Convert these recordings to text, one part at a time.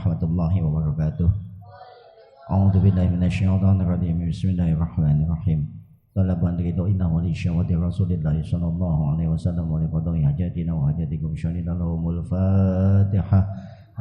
warahmatullahi wabarakatuh. A'udzu billahi minasyaitonir rajim. Bismillahirrahmanirrahim. Talaban ridho inna wali syawati Rasulillah sallallahu alaihi wasallam wa liqadhi hajatina wa hajatikum syalillahumul Fatihah.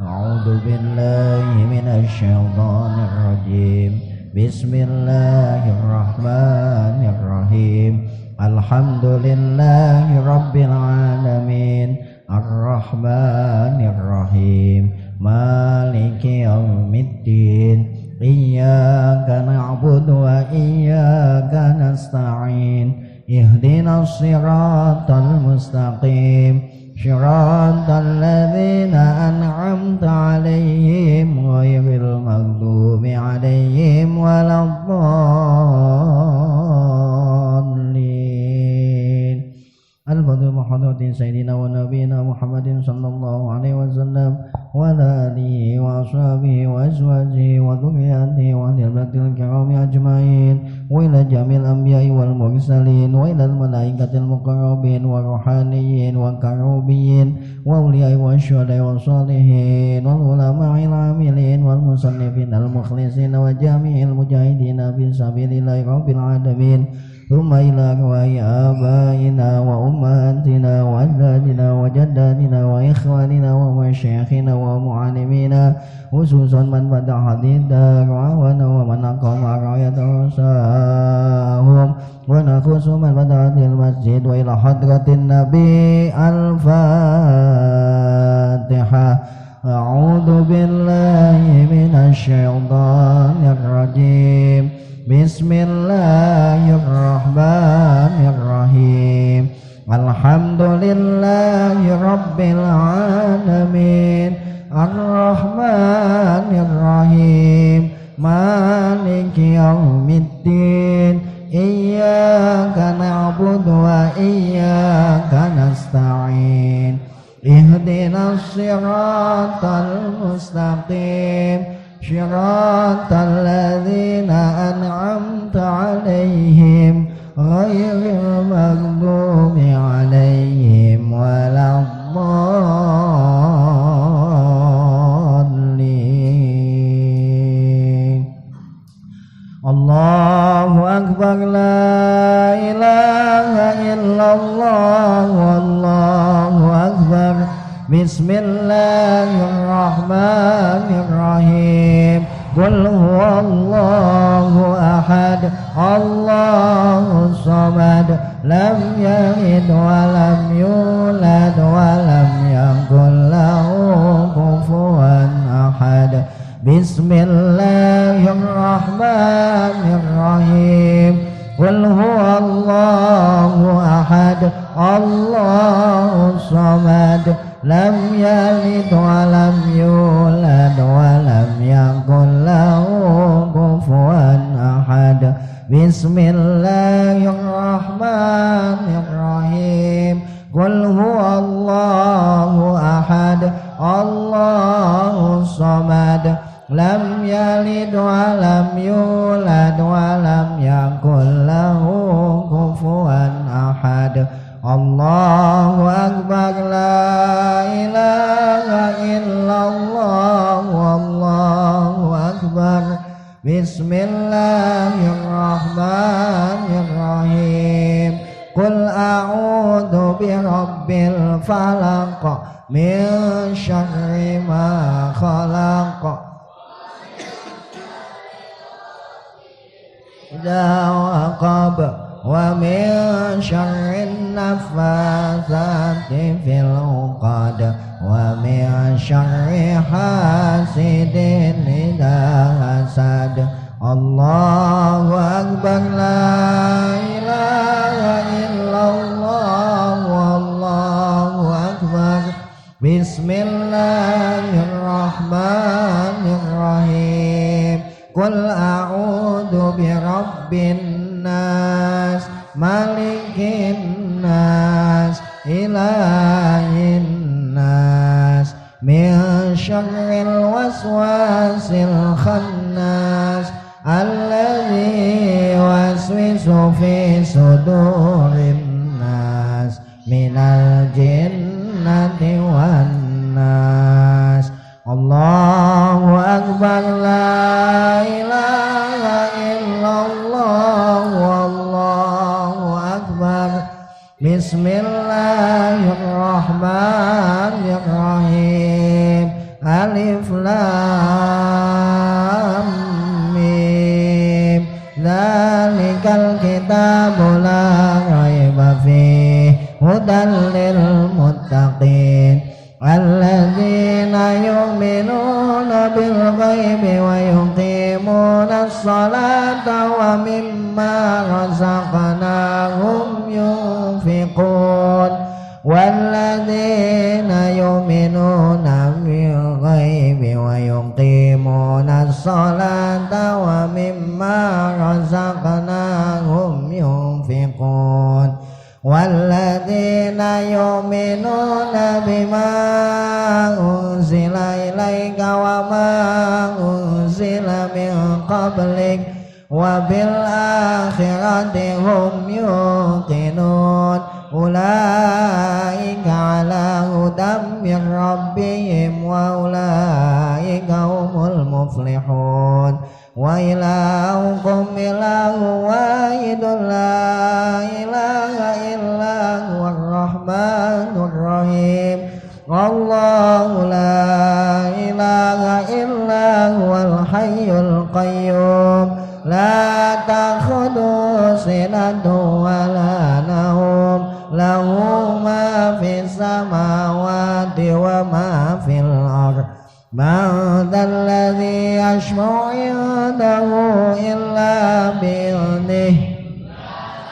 A'udzu billahi minasyaitonir rajim. Bismillahirrahmanirrahim. Alhamdulillahi rabbil alamin. Ar-Rahmanir-Rahim. Maliki yaumiddin. Iyyaka na'budu wa iyyaka nasta'in. Ihdinas siratal mustaqim. Shiratal ladzina an'amta 'alaihim ghairil maghdubi 'alaihim waladdallin. Al-Fadhil Muhammadin Sayyidina wa Nabiyina Muhammadin sallallahu alaihi wasallam wa ala alihi wa ashabihi wa azwajihi wa dhurriyyatihi wa ahli baitil kirami ajmain wa ila jamil anbiya'i wal mursalin wa ila al-malaikatil muqarrabin wa ruhaniyyin wa karubiyyin wa awliya'i wa syuhada'i wa salihin wal ulama'il amilin wal musannifin al-mukhlisin wa jami'il mujahidin fi sabilillahi rabbil alamin. ثم إلى أرواح آبائنا وأمهاتنا وأجدادنا وجداتنا وإخواننا ومشايخنا ومعلمينا خصوصا من فتح الدار ومن أقام راية رساهم ونخص من فتح المسجد وإلى حضرة النبي الفاتحة. أعوذ بالله من الشيطان الرجيم. Bismillahirrahmanirrahim. Alhamdulillahi rabbil alamin. Ar-Rahmanir-Rahim. Maliki yaumiddin. Iyyaka na'budu wa iyyaka nasta'in. Ihdinas siratal mustaqim. Shiratal ladzina an'amta 'alaihim ghairil maghdubi 'alaihim waladdallin. Allahu akbar. La ilaha illallah. Wallahu akbar. Bismillahirrahmanirrahim. Qul huwallahu ahad. Allahus samad. Lam yalid wa lam yulad wa lam yakul lahu kufuwan ahad. Bismillahirrahmanirrahim. Qul huwallahu ahad. Allahus samad. Lam yalid wa lam yulad wa lam yakul lahu kufuwan ahad. Bismillahirrahmanirrahim. Qul huwallahu ahad. Allahus samad. Lam yalid wa lam yulad wa lam yakul lahu kufuwan ahad. Allahu akbar. La ilaha illallah. Wallahu akbar. Bismillahirrahmanirrahim. Qul a'udzu birabbil falaq min syarri ma khalaq. Idza waqab wa min syarrin naffatsati fil 'uqad wa min syarri hasidin idza hasad. Allahu akbar. La ilaha illallah. Wallahu akbar. Bismillahirrahmanirrahim. Qul a'udzu birabbin nas malikin nas ilahin nas min syarril waswasil khannas alladzi waswisu fi sudurin nas minal jinnati wan nas. Allah Bismillahirrahmanirrahim. Alif Lam Mim. Dzalikal kitabu la raiba fihi hudan lil muttaqin alladzina yu'minuna bil ghaibi wa yuqimuna as-salata wa mimma razaqnahum yunfiqun walladzina yu'minuna bil ghaibi wa yuqimuna as-salata wa mimma razaqnahum yunfiqun walladzina yu'minuna bima unzila ilaika wa ma unzila min qablik wa bil akhirati hum yuqinun ulaika ala hudam min rabbihim wa ulaika humul muflihun wa ilahukum ilahu wahidun la ilaha illa huwar rahmanur rahim wallahu la ilaha illa huwal hayyul qayyum la ta'khudhuhu sinatun wa la nawm lahu ma fis samawati wa ma fil ardh man dzalladzi yashfa'u 'indahu illa bi'idhnihi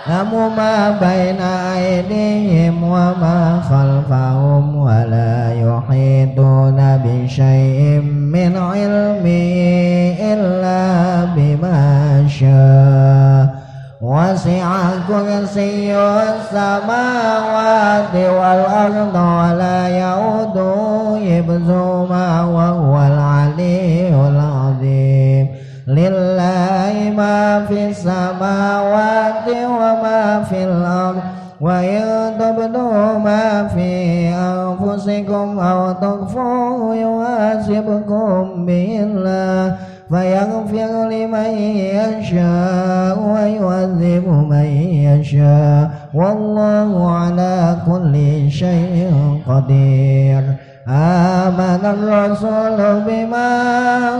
ya'lamu ma baina aydihim wa ma khalfahum wa la yuhituna bi syai'in min 'ilmihi illa bima syaa wasi'a kursiyyus samawati wal arda wa la ya'uduhu hifdhuhuma wa huwal 'aliyyul 'azim lillahi ma fis samawati wa ma fil ardi wa in tubdu ma fi anfusikum aw tukhfuhu yuhasibkum billah fayaghfiru liman yasha'u wa yu'adzibu man yasha'u wallahu ala kulli syai'in qadir amana ar-rasulu bima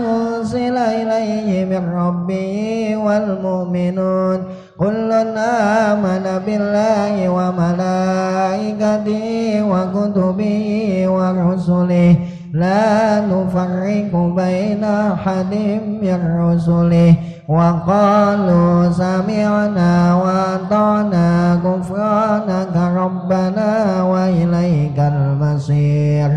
unzila ilayhi min rabbihi wal mu'minun kullun amana billahi wa malaikatihi wa kutubihi wa rusulihi la nufarriqu baina ahadin min rusulihi wa qalu sami'na wa ata'na ghufranaka rabbana wa ilaikal masir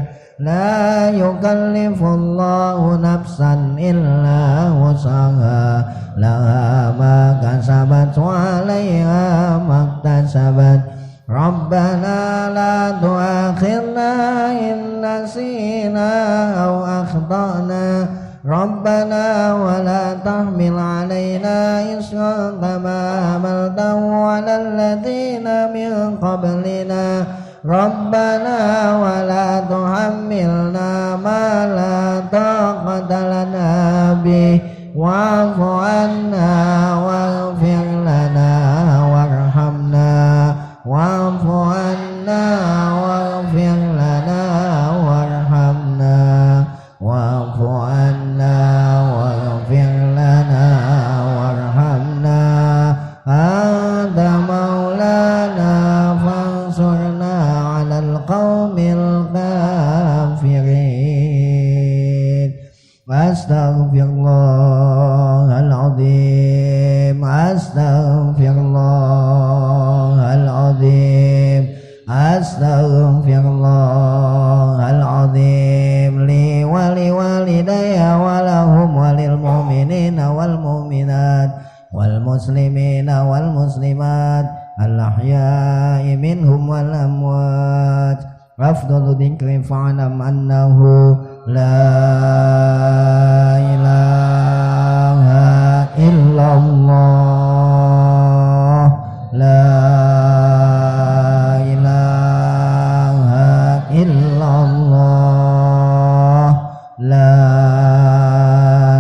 la yukallifullahu nafsan illa wus'aha laha ma kasabat wa 'alaiha maktasabat Rabbana la tu'akhirna in nasina aw akhtana Rabbana wa la tahmil 'alaina isran kama hamaltahu 'alal ladzina min qablina Rabbana wa la tuhammilna ma la taqata lana bih wa'fu 'anna waghfir lana warhamna wa'fu 'anna waghfir lana warhamna wa'fu 'anna waghfir lana warhamna anta maulana fansurna 'alal qaumil kafirin astaghfirullahal azim astaghfirullahal azim astaghfirullahal azim li walidayya wa lahum walil mu'minina wal mu'minat wal muslimina wal muslimat al ahya'i minhum wal amwat afdalu dzikri fa'lam annahu la ilaha illallah la ilaha illallah la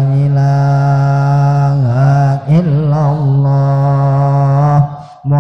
ilaha illallah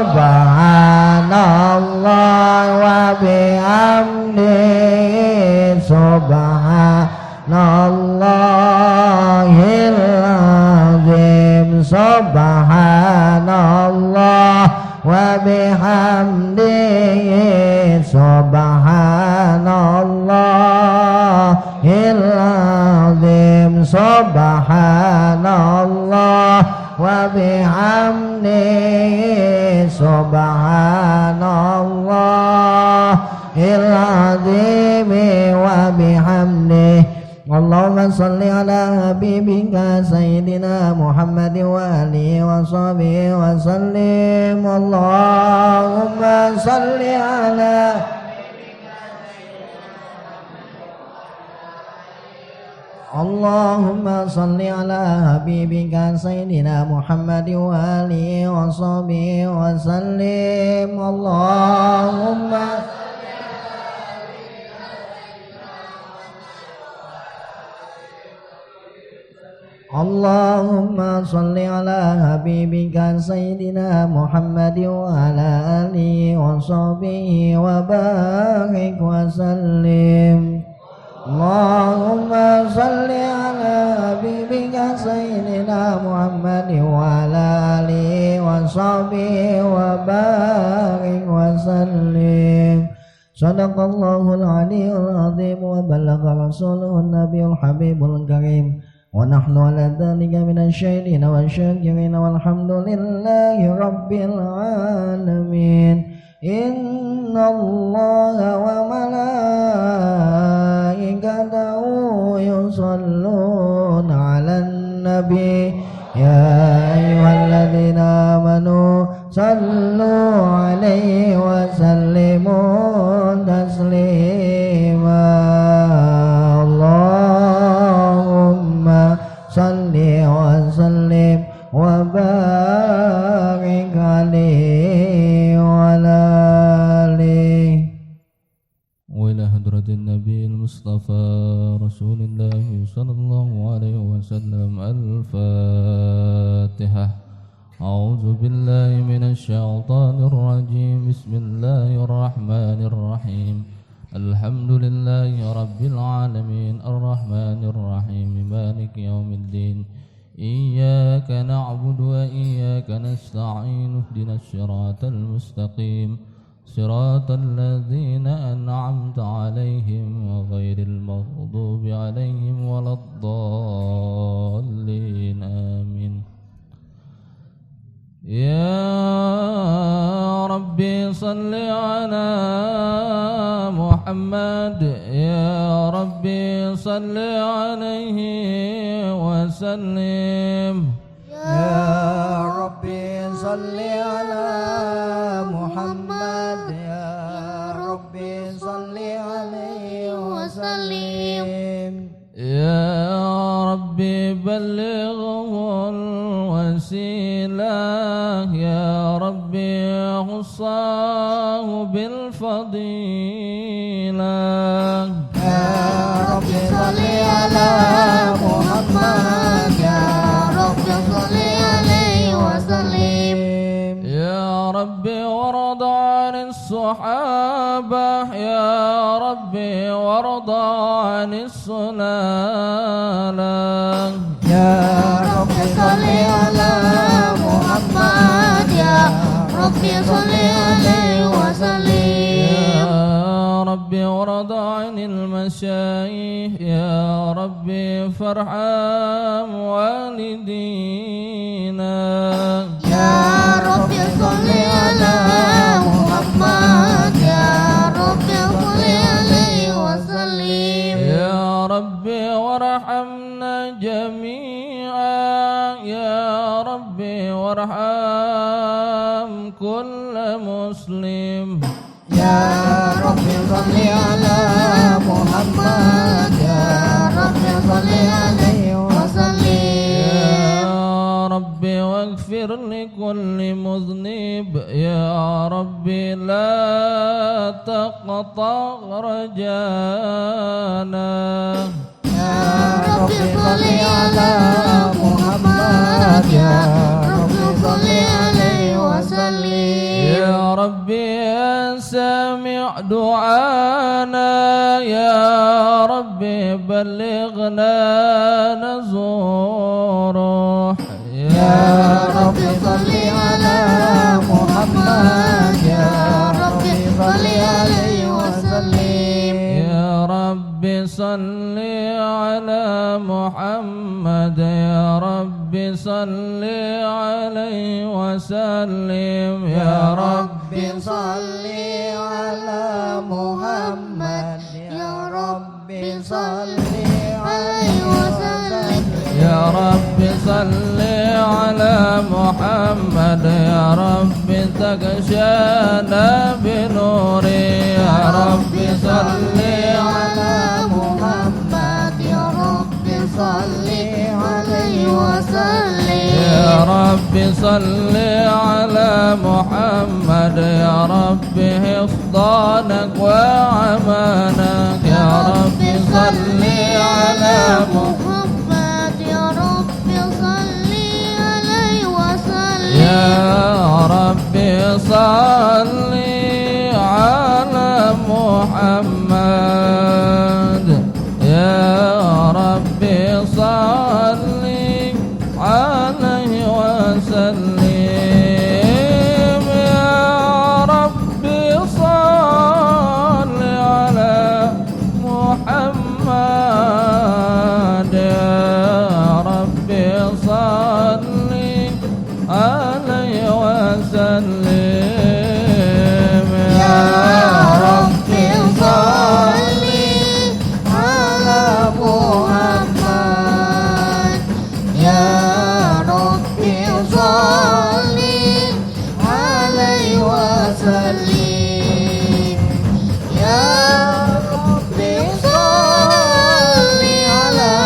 subhanallah wa bihamdihi subhanallahil azim subhanallah wa bihamdihi subhanallahil azim subhanallah wa bihamdihi subhanallahil azim wa bihamdihi. Allahumma salli ala habibika sayyidina Muhammad wa alihi wa sahbihi wa sallim. Allahumma salli ala Allahumma salli ala habibika sayyidina Muhammad wa alihi wa sahbihi wa sallim. Allahumma salli ala habibika sayyidina Muhammad wa ala alihi wa sahbihi wa barik wa sallim. Allahumma salli ala habibika sayyidina Muhammad wa ala alihi wa sahbihi wa barik wa sallim. Sadaqallahul aliyyul azim wa balagha rasuluhun nabiyul habibul karim. Wa nahnu ala dhalika minasyahidina wa syakirina walhamdulillahi rabbil alamin. Inna Allaha wa malaikatahu yusalluna 'alan nabi ya ayyuhalladzina amanu sallu 'alaihi wa sallimu taslima. Allahumma salli wa sallim wa barik alaihi wa alihi wa ila hadratin nabiyil mustafa rasulillahi sallallahu alaihi wasallam. Al-Fatihah. A'udzu billahi minasy syaithanir rajim. Bismillahir rahim. Alhamdulillahi rabbil alamin arrahmanir rahim maliki yaumiddin. Iyyaka na'budu wa iyyaka nasta'in ihdinas siratal mustaqim siratal ladzina an'amta 'alaihim ghairil maghdubi 'alaihim waladdallin. Amin. Ya Rabbi salli ala Muhammad, ya Rabbi salli alaihi wa sallim. Ya Rabbi salli ala Muhammad, ya Rabbi salli alaihi wa sallim. Ya Rabbi ballighul wasilah, ya Rabbi khussahu bil fadilah. Ya Rabbi salli ala Muhammad, ya Rabbi salli alaihi wa sallim. Ya Rabbi warda 'anis sahabah, ya Rabbi warda 'anis sunnah. Ya Rabbi salli ala Muhammad, ya Rabbi salli alaihi wa sallim. Ya Rabbi warda 'anil masyayikh, ya Rabbi farham walidina. Ya Rabbi salli ala Muhammad, ya Rabbi salli alaihi wa sallim. Ya Rabbi warhamna jami'an, ya Rabbi warham kulla muslim. Ya Rabbi salli ala Muhammad, ya Rabbi salli alaihi wa sallim. Ya Rabbi waghfir li kulli mudhnib, ya Rabbi la taqta' rajana. Ya Rabbi salli ala Muhammad, ya Rabbi salli alaihi wa sallim. يا ربي سمع دعانا يا ربي بلغنا نزوره يا ربي صل على محمد يا ربي صل عليه وسلم يا ربي صل على محمد يا ربي صل عليه وسلم يا ربي صل على محمد يا ربي صل عليه وسلم يا ربي صل على محمد يا ربي تغشانا بنوري يا ربي صل على محمد يا ربي صل عليه وسلم يا ربي صل على محمد يا ربي حفظانك وعمانك يا ربي صل على محمد يا ربي صل عليه وسلم يا ربي صل على محمد يا ربي صل عليه وسلم يا ربي صل على محمد يا ربي صل عليه وسلم يا ربي صل على محمد يا ربي صل عليه وسلم يا ربي صل على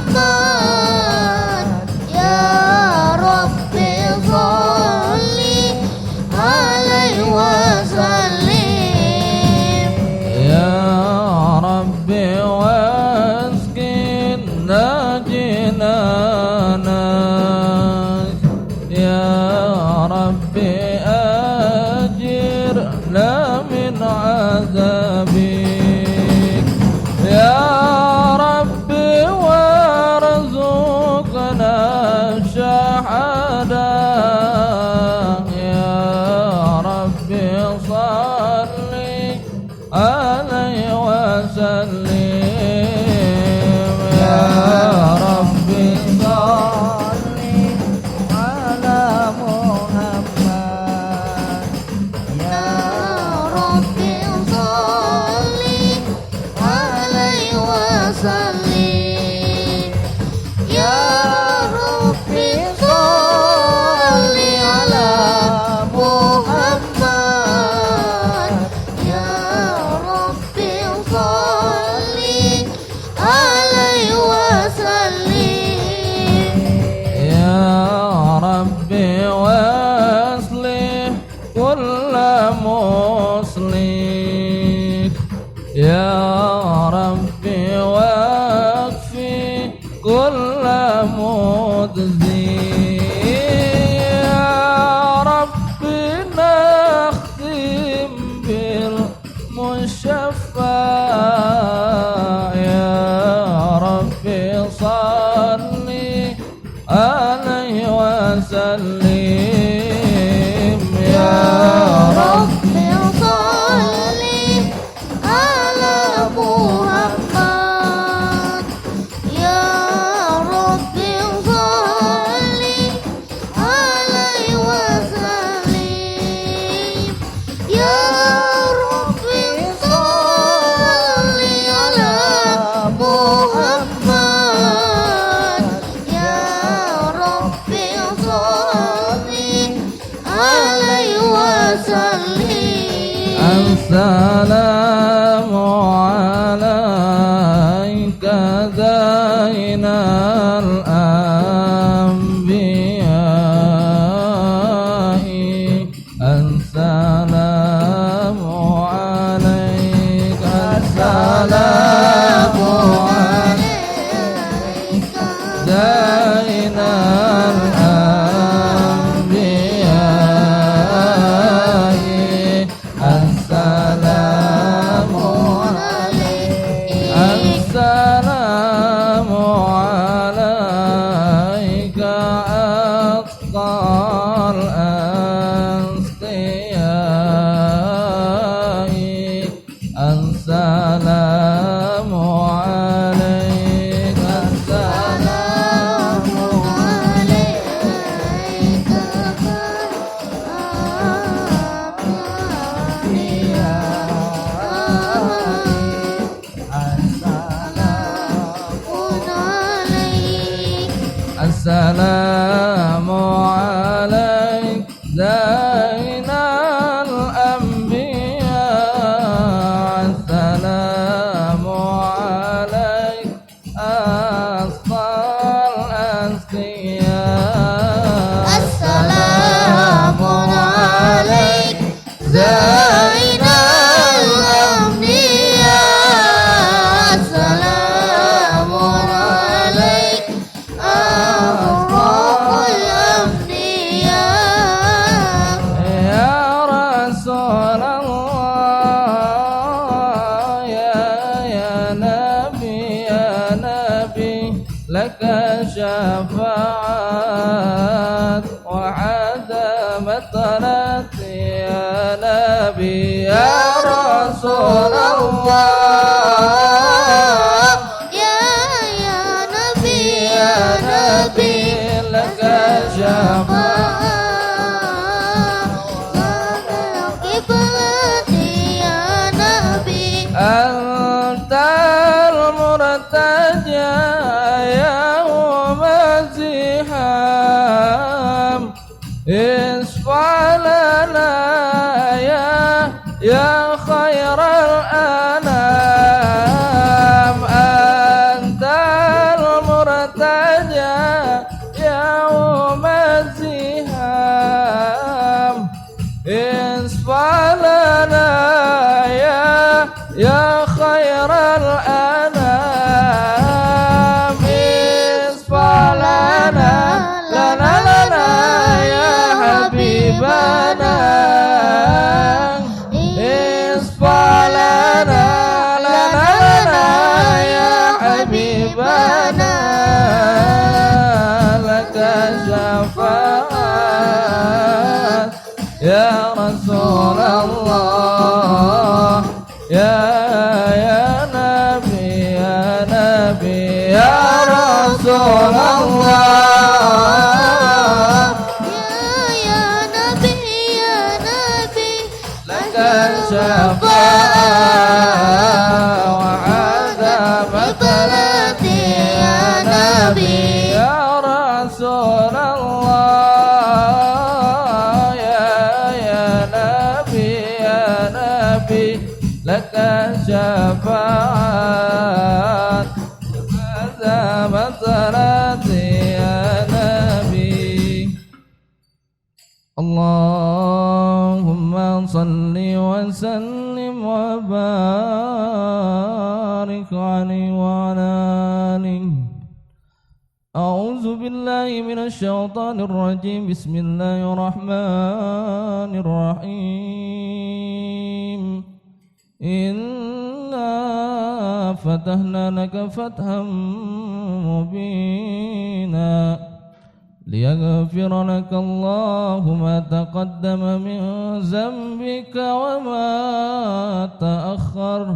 محمد يا ربي صل عليه وسلم يا ربي واسقنا جنانك يا ربي أجرنا من عذابك يا ربي وارزقنا الشهادة يا ربي صل عليه وسلم يا ربي صل على محمد يا ربي صل عليه وسلم يا ربي صل على محمد يا ربي صل عليه وسلم يا ربي واصلح كل مصلح يا ربي واكفي كل مدزي يا ربي نختم بالمشفع يا ربي صل عليه وسلم يا ربي صل على محمد يا ربي صل عليه وسلم يا ربي صل على محمد يا ربي صل عليه وسلم السلام عليك زين الأنبياء السلام عليك السلام عليك زين الأنبياء السلام عليك زين الأنبياء السلام عليك أصفى الأنبياء السلام عليك زين الأنبياء السلام عليك أفرح الأنبياء يا رسول الله يا نبي لك شفاعات وعدم طلتي يا نبي يا رسول الله يا نبي لك شفاعات قبلتي يا نبي أنت المرتجى يوم الزحام اشفع لنا يا خير الأنام أنت المرتجى يوم الزحام اشفع لنا يا خير الأنام اشفع لنا يا حبيبنا اشفع لنا يا حبيبنا لك شفاعات يا رسول الله يا نبي يا رسول الله يا نبي لك الشفاعة وعدم قبلتي يا نبي يا رسول الله يا نبي لك شفاعات عدم طلتي يا نبي اللهم صل وسلم وبارك عليه وعلى آله أعوذ بالله من الشيطان الرجيم بسم الله الرحمن الرحيم إنا فتحنا لك فتحا مبينا ليغفر لك الله ما تقدم من ذنبك وما تأخر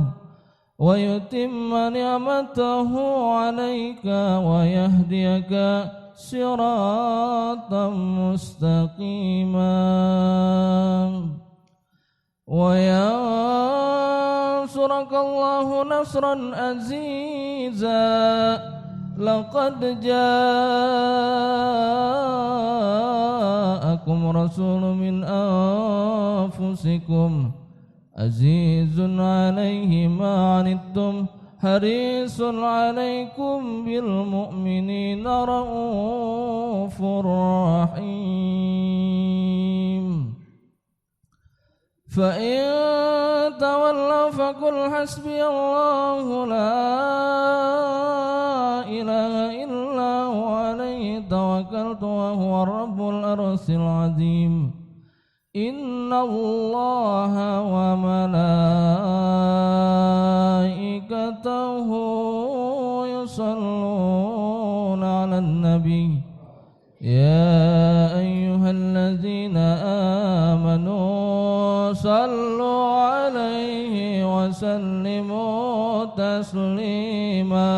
ويتم نعمته عليك ويهديك صراطا مستقيما وينصرك الله نصرا عزيزا لقد جاءكم رسول من أنفسكم عزيز عليه ما عنتم حريص عليكم بالمؤمنين رؤوف رحيم فإن تولوا فقل حسبي الله لا إله إلا هو عليه توكلت وهو رب العرش العظيم إن الله وملائكته يصلون على النبي يا أيها الذين آمنوا صلوا عليه وسلموا تسليما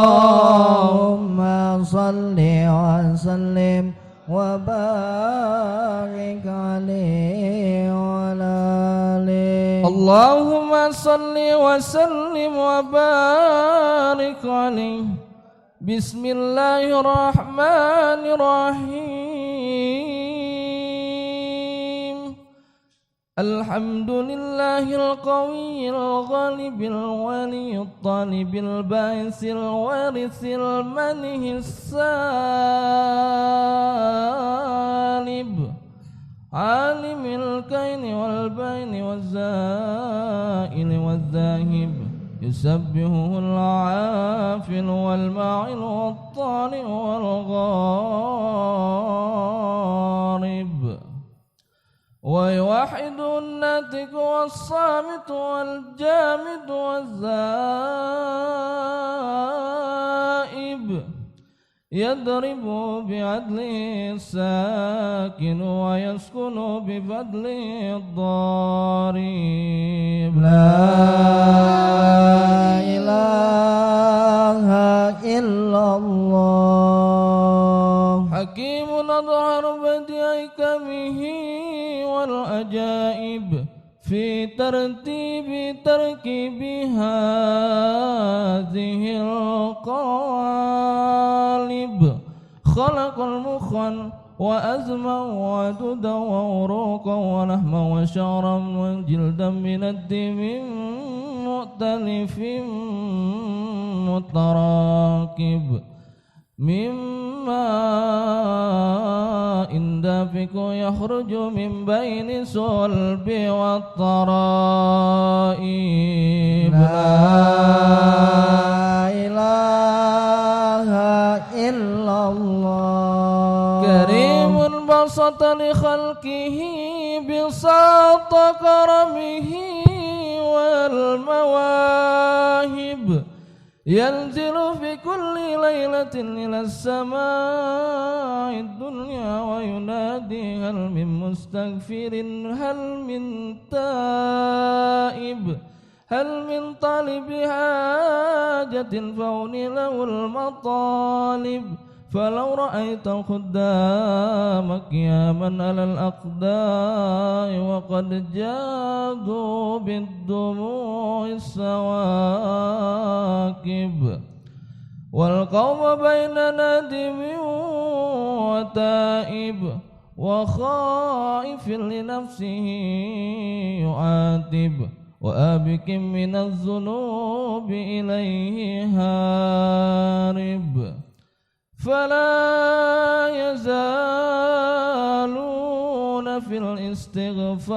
اللهم صل وسلم وبارك عليه وعلى آله اللهم صل وسلم وبارك عليه Bismillahirrahmanirrahim. Alhamdulillahil qawiyil ghalibil waliyil talibil ba'isil warisil manihis salib alimil kaini wal baini wal zaili wal zahib yusabbihuhul afil wal ma'il wal tali wal gharib wa yuwahidun natik was samit wal jamid wal zaib yadribu bi'adli sakin wa yaskunu bifadli dharib. La ilaha illallah Hakimun adhar badi'i kamihi wal ajaib fi tartibi tarkibi hadhil qalib khalaqal mukhan wa azman wa dudan wa uruqan wa lahman wa sha'ran wa jildan min ad-dimin mu'talifin mutarakib mimma indafiku yakhruju min baini sulbi wa taraib. La ilaha illallah Karimun basata li khalqihi bisata karamihi wal mawahib yanzilu fi kulli laylatin ila as-samaa'i ad-dunya wa yunadi hal min mustaghfirin hal min taib hal min talibi hajatin fauni lahul matalib فلو رأيت الخدام قياما على الأقداء وقد جادوا بالدموع السواكب والقوم بين نادم وتائب وخائف لنفسه يعاتب وآبك من الذنوب إليه هارب فلا يزالون في الاستغفار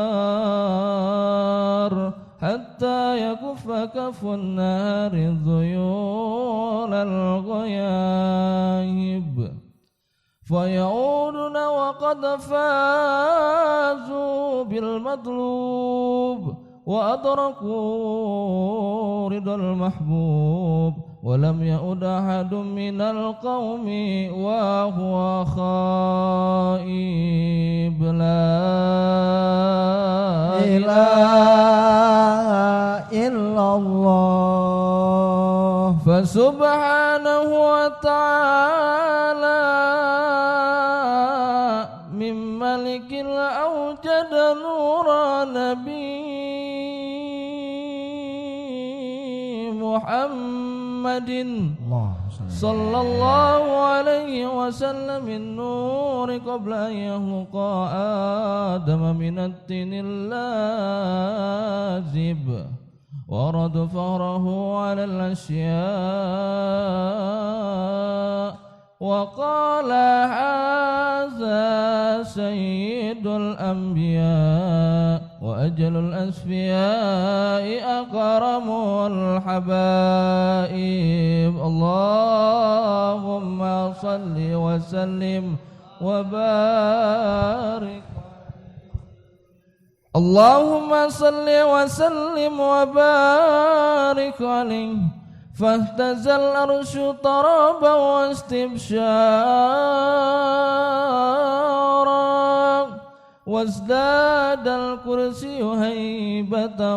حتى يكف كف النار ذيول الغياهب فيعودون وقد فازوا بالمطلوب وأدركوا رضا المحبوب ولم يعد أحد من القوم وهو خائب. لا إله إلا الله فسبحانه وتعالى من ملك أوجد نور نبي محمد صلى الله عليه وسلم النور قبل أن يخلق آدم من الطين اللازب ورد فهره على الأشياء وقال هذا سيد الأنبياء وأجل الأسفياء أكرم الحبائب. اللهم صل وسلم وبارك اللهم صل وسلم وبارك عليه فاهتز الأرش طربا واستبشارا وازداد الكرسي هيبة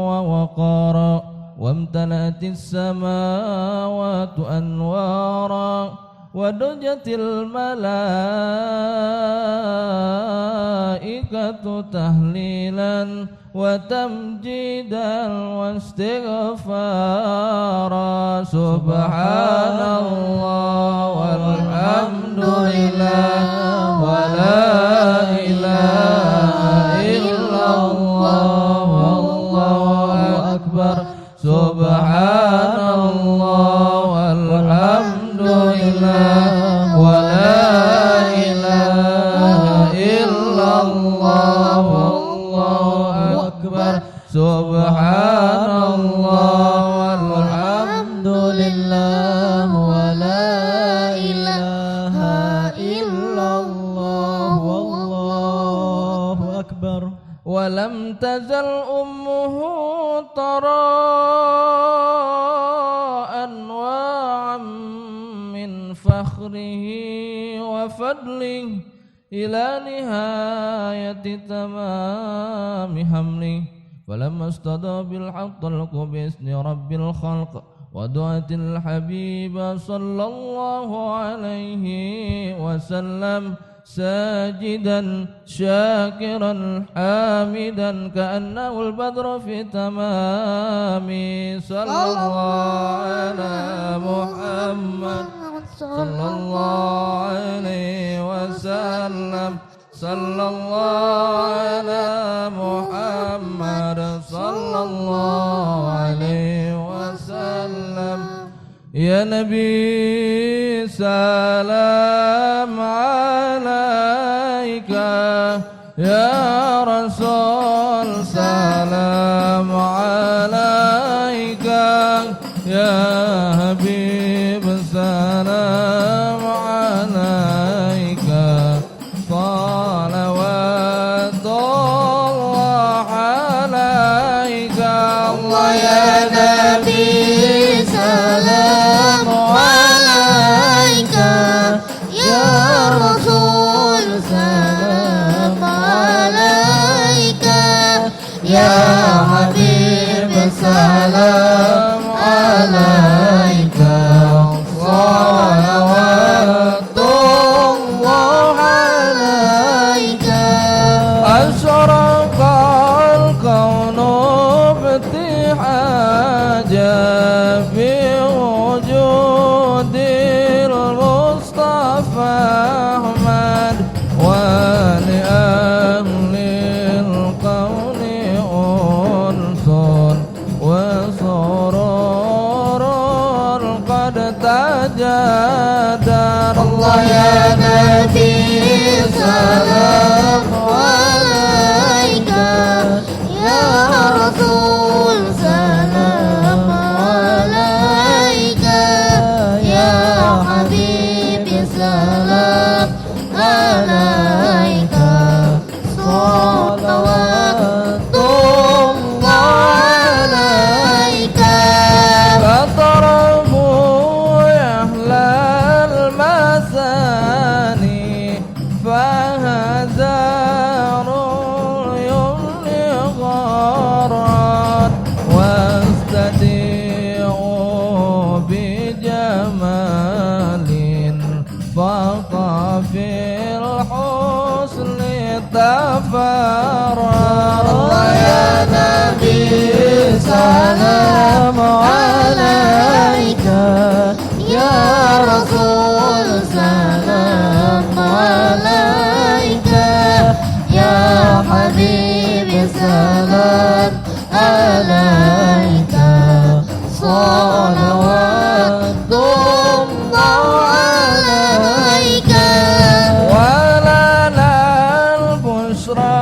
ووقارا وامتلأت السماوات أنوارا ودجت الملائكة تهليلا وتمجيدا واستغفارا سبحان الله والحمد لله ولا إله إلا الله والله أكبر سبحان الله والحمد لله ولا إله إلا الله والله أكبر سبحان الله والحمد لله ولا إله إلا الله والله أكبر. ولم تزل أمه ترى أنواعا من فخره وفضله إلى نهاية تمام حمله فلما استضى بالحق طلق بإذن رب الخلق ودعت الحبيب صلى الله عليه وسلم ساجدا شاكرا حامدا كأنه البدر في تمام صلى الله على محمد صلى الله عليه وسلم صلى الله على محمد صلى الله عليه وسلم. يا نبي سلام عليك يا رسول سلام عليك يا حبيب سلام عليك صلوات الله عليك الله يا نبي سلام عليك يا رسول سلام عليك يا حبيب سلام عليك صلوات الله عليك. أشرق الكون ابتهاجا في وجود المصطفى أحمد ولأهل الكون أنس وسرور قد تجدر. الله يا نبي سلام عليك يا رسول سلام عليك يا حبيبي سلام عليك صلوات الله عليك. فاضربوا يا أهل المساني فهزاروا يمني غارات واستديعوا بجمال فاق في الحسن تفرد. الله يا نبي سلام عليك يا رسول سلام عليك يا حبيبي سلام عليك صلوات الله عليك. ولنا البشرى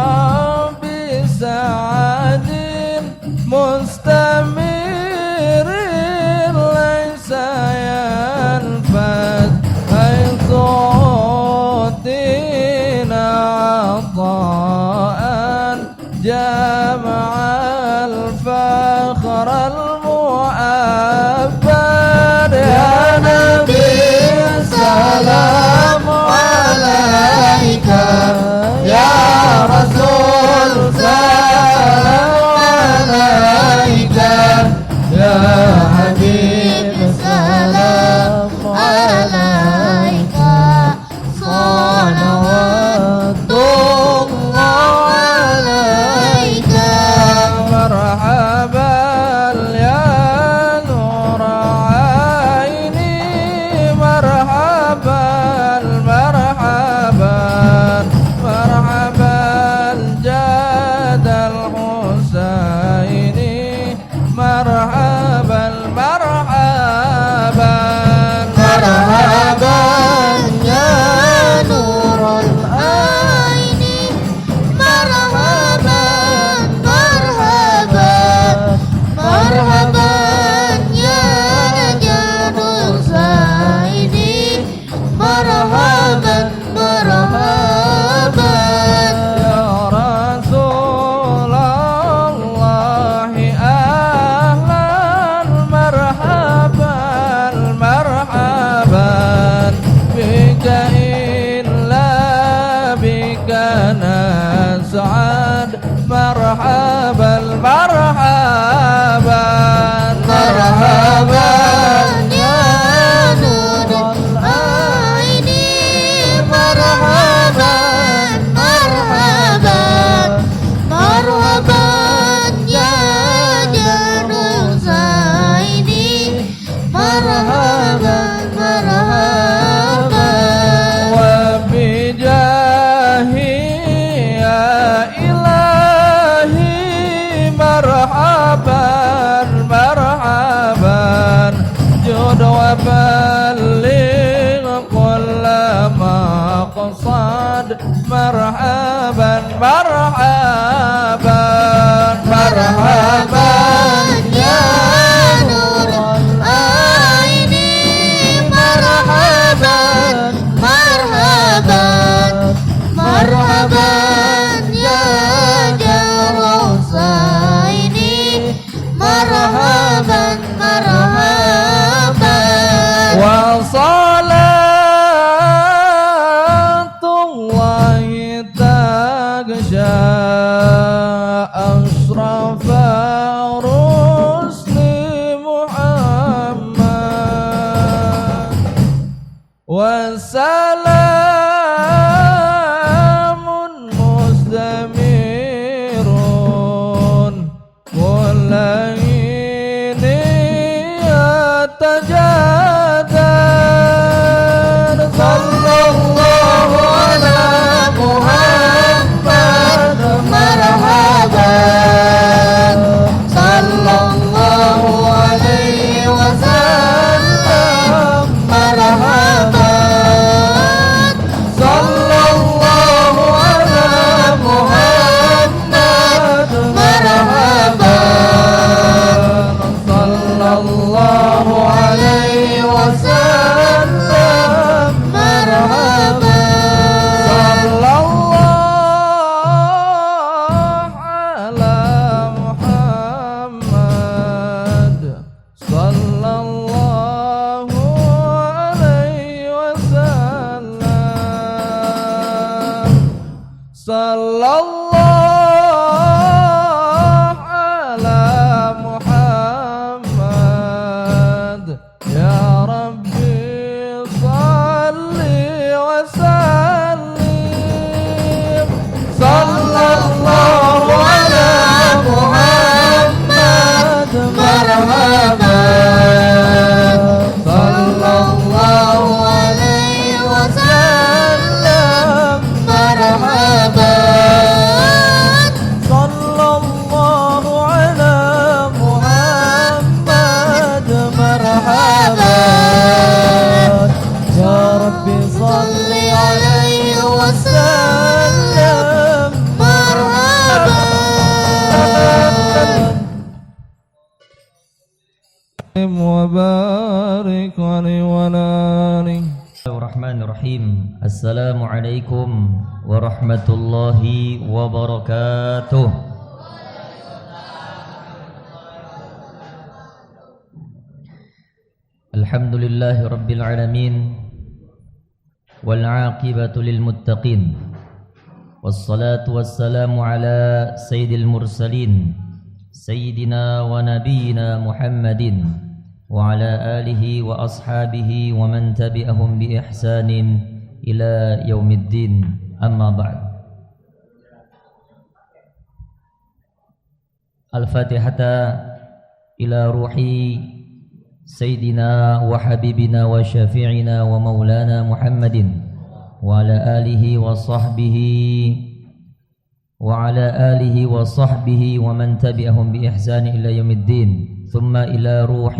نسعد مرحبا مرحبا مرحبا يا نور العين مرحبا مرحبا مرحبا يا جار زيني مرحبا مرحبا وبجاهي يا إلهي مرحبا مرحبا جد وبلغ كل مقصد مرحبا مرحبا مرحبا يا نور العين مرحبا مرحبا مرحبا يا جار زيني مرحبا مرحبا وصلاة الله تغشى أشرف رسل محمد وسلام مستمر كل حين يتجدد صلى الله على محمد مرحبا صلى الله عليه وسلم مرحبا صلى الله على محمد مرحبا صلى الله عليه وسلم مرحبا صلى الله على محمد صلى الله عليه وسلم صلى الله على محمد يا ربي صل وسلم صلى الله على محمد مرحبا صلى الله عليه وسلم مرحبا صلى الله على محمد مرحبا يا ربي صل عليه وسلم مرحبا وبارك عليه وعلى آله Bismillahirrahmanirrahim. Assalamualaikum warahmatullahi wabarakatuh. Alhamdulillahi rabbil alamin wal aqibatu lil muttaqin wassalatu wassalamu ala sayyidil mursalin sayyidina wa nabiyyina Muhammadin wa ala alihi wa ashabihi wa man tabi'ahum bi ihsanin ila yaumiddin, amma ba'd. Al-Fatihata ila ruhi sayyidina wa habibina wa syafi'ina wa maulana Muhammadin wa ala alihi wa sahbihi wa man tabi'ahum bi ihsanin ila yaumiddin. ثم إلى روح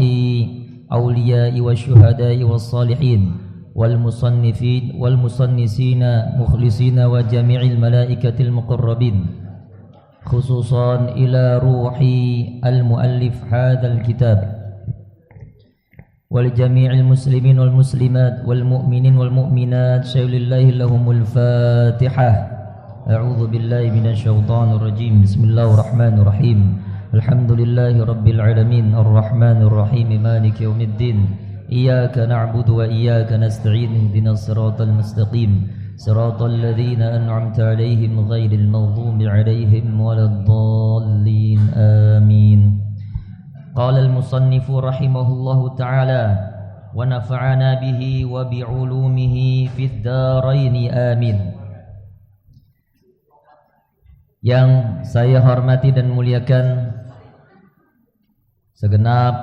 أولياء والشهداء والصالحين والمصنفين والمصنسين مخلصين وجميع الملائكة المقربين، خصوصا إلى روح المؤلف هذا الكتاب ولجميع المسلمين والمسلمات والمؤمنين والمؤمنات شهد الله لهم الفاتحة. أعوذ بالله من الشيطان الرجيم. بسم الله الرحمن الرحيم. Alhamdulillahi rabbil alamin arrahmanir rahim maliki yaumiddin iyyaka na'budu wa iyyaka nasta'in ihdinas siratal mustaqim صراط الذين أنعمت عليهم غير المغضوب عليهم ولا الضالين آمين. قال المصنف رحمه الله تعالى ونفعنا به وبعلومه في الدارين آمين. Yang saya hormati dan muliakan segenap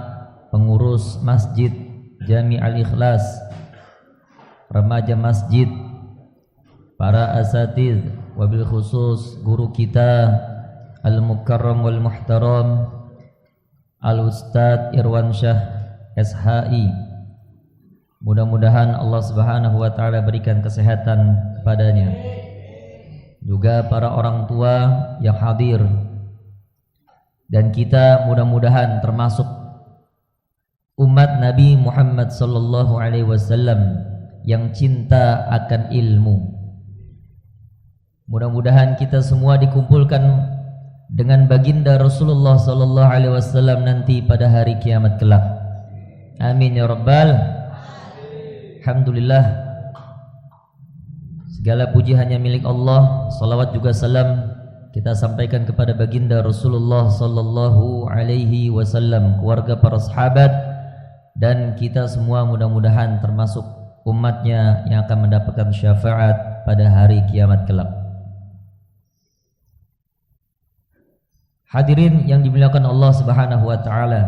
pengurus Masjid Jami Al-Ikhlas, remaja masjid, para asatidz, wabil khusus guru kita Al-Mukarram wal Muhtaram Al-Ustadz Irwansyah SHI. Mudah-mudahan Allah Subhanahu wa taala berikan kesehatan padanya. Juga para orang tua yang hadir, dan kita mudah-mudahan termasuk umat Nabi Muhammad sallallahu alaihi wasallam yang cinta akan ilmu. Mudah-mudahan kita semua dikumpulkan dengan baginda Rasulullah sallallahu alaihi wasallam nanti pada hari kiamat kelak. Amin ya rabbal. Alhamdulillah, segala puji hanya milik Allah. Salawat juga salam kita sampaikan kepada baginda Rasulullah sallallahu alaihi wasallam, keluarga, para sahabat, dan kita semua mudah-mudahan termasuk umatnya yang akan mendapatkan syafaat pada hari kiamat kelak. Hadirin yang dimuliakan Allah Subhanahu wa taala,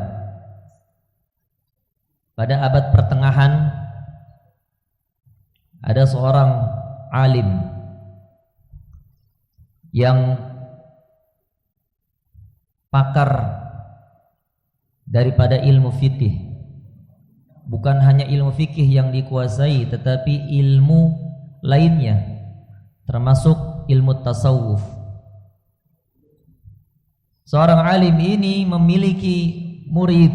pada abad pertengahan ada seorang alim yang pakar daripada ilmu fikih. Bukan hanya ilmu fikih yang dikuasai, tetapi ilmu lainnya, termasuk ilmu tasawuf. Seorang alim ini memiliki murid,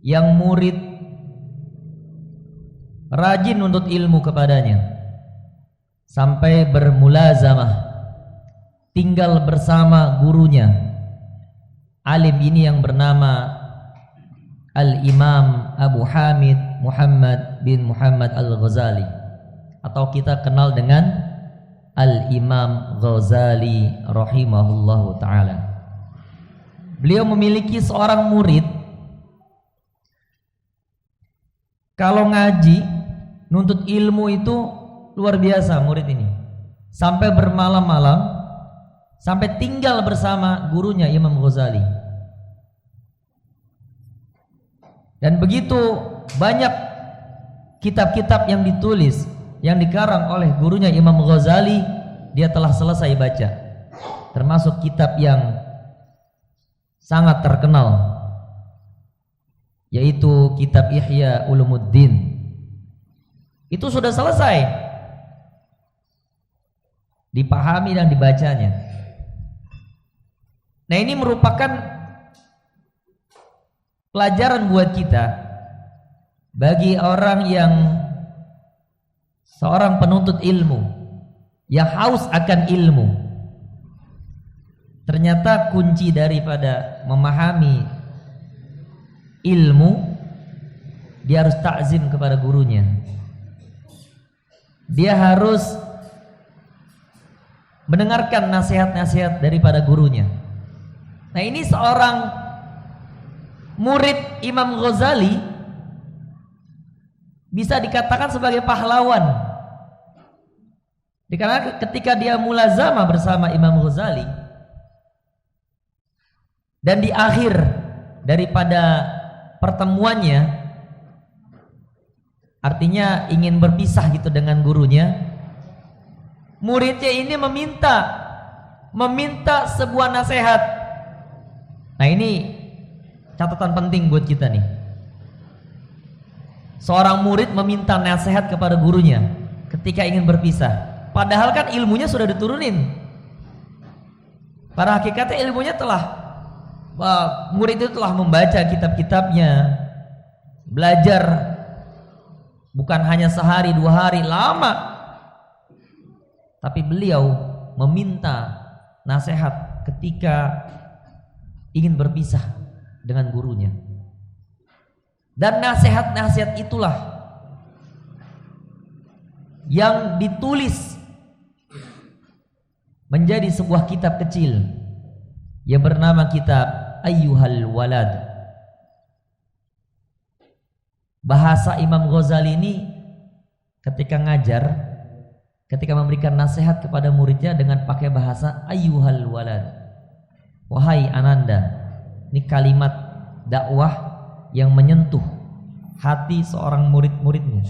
yang murid rajin menuntut ilmu kepadanya sampai bermulazamah, tinggal bersama gurunya. Alim ini yang bernama Al-Imam Abu Hamid Muhammad bin Muhammad Al-Ghazali, atau kita kenal dengan Al-Imam Ghazali rahimahullahu ta'ala. Beliau memiliki seorang murid, kalau ngaji, nuntut ilmu itu luar biasa murid ini. Sampai bermalam-malam, sampai tinggal bersama gurunya Imam Ghazali. Dan begitu banyak kitab-kitab yang ditulis, yang dikarang oleh gurunya Imam Ghazali, dia telah selesai baca. Termasuk kitab yang sangat terkenal, yaitu kitab Ihya Ulumuddin. Itu sudah selesai dipahami dan dibacanya. Nah, ini merupakan pelajaran buat kita, bagi orang yang seorang penuntut ilmu, yang haus akan ilmu. Ternyata kunci daripada memahami ilmu, dia harus takzim kepada gurunya. Dia harus mendengarkan nasihat-nasihat daripada gurunya. Nah, ini seorang murid Imam Ghazali bisa dikatakan sebagai pahlawan. Karena ketika dia mulazamah bersama Imam Ghazali, dan di akhir daripada pertemuannya, artinya ingin berpisah gitu dengan gurunya, muridnya ini meminta sebuah nasihat. Nah, ini catatan penting buat kita nih. Seorang murid meminta nasihat kepada gurunya ketika ingin berpisah, padahal kan ilmunya sudah diturunin. Pada hakikatnya ilmunya murid itu telah membaca kitab-kitabnya, belajar bukan hanya sehari dua hari, lama. Tapi beliau meminta nasihat ketika ingin berpisah dengan gurunya. Dan nasihat-nasihat itulah yang ditulis menjadi sebuah kitab kecil yang bernama kitab Ayyuhal Walad. Bahasa Imam Ghazali ini ketika ngajar, ketika memberikan nasihat kepada muridnya dengan pakai bahasa Ayyuhal Walad. Wahai ananda. Ini kalimat dakwah yang menyentuh hati seorang murid-muridnya.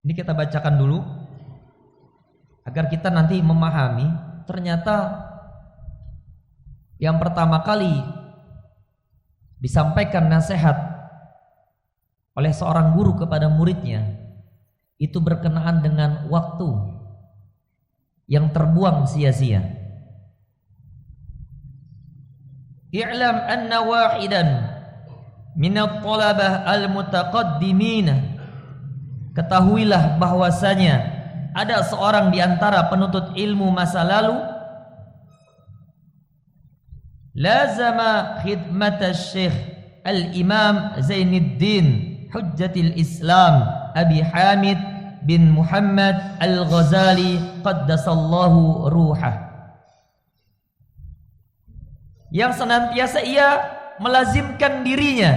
Ini kita bacakan dulu agar kita nanti memahami ternyata yang pertama kali disampaikan nasihat oleh seorang guru kepada muridnya itu berkenaan dengan waktu yang terbuang sia-sia. I'lam anna wahidan minat talabah al-mutaqaddimin. Ketahuilah bahwasanya ada seorang di antara penuntut ilmu masa lalu lazama khidmat al-syekh al-imam Zainuddin Hujjatil Islam Abi Hamid bin Muhammad al-Ghazali qaddasallahu ruhah, yang senantiasa ia melazimkan dirinya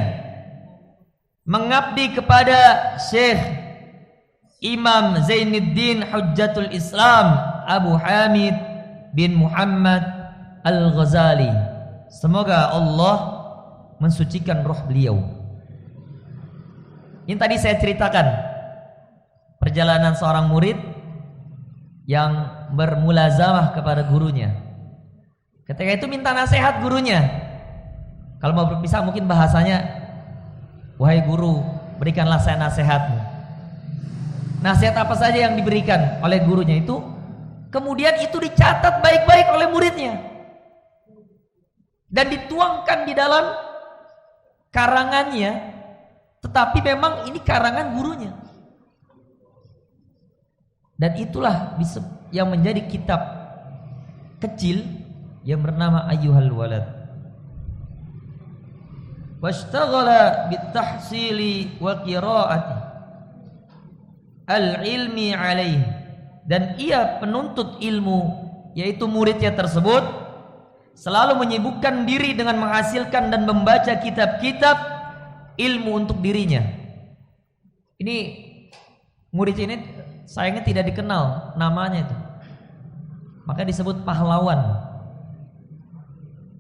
mengabdi kepada Syekh Imam Zainuddin Hujjatul Islam Abu Hamid bin Muhammad Al-Ghazali. Semoga Allah mensucikan roh beliau. Ini tadi saya ceritakan perjalanan seorang murid yang bermulazamah kepada gurunya. Ketika itu minta nasihat gurunya. Kalau mau berpisah mungkin bahasanya, wahai guru, berikanlah saya nasihatmu. Nasihat apa saja yang diberikan oleh gurunya itu, kemudian itu dicatat baik-baik oleh muridnya dan dituangkan di dalam karangannya. Tetapi memang ini karangan gurunya, dan itulah yang menjadi kitab kecil yang bernama Ayyuhal Walad. Washtaghala bitahsili wa qiraati al-ilmi alaihi, dan ia penuntut ilmu yaitu muridnya tersebut selalu menyibukkan diri dengan menghasilkan dan membaca kitab-kitab ilmu untuk dirinya. Ini murid ini sayangnya tidak dikenal namanya itu, maka disebut pahlawan.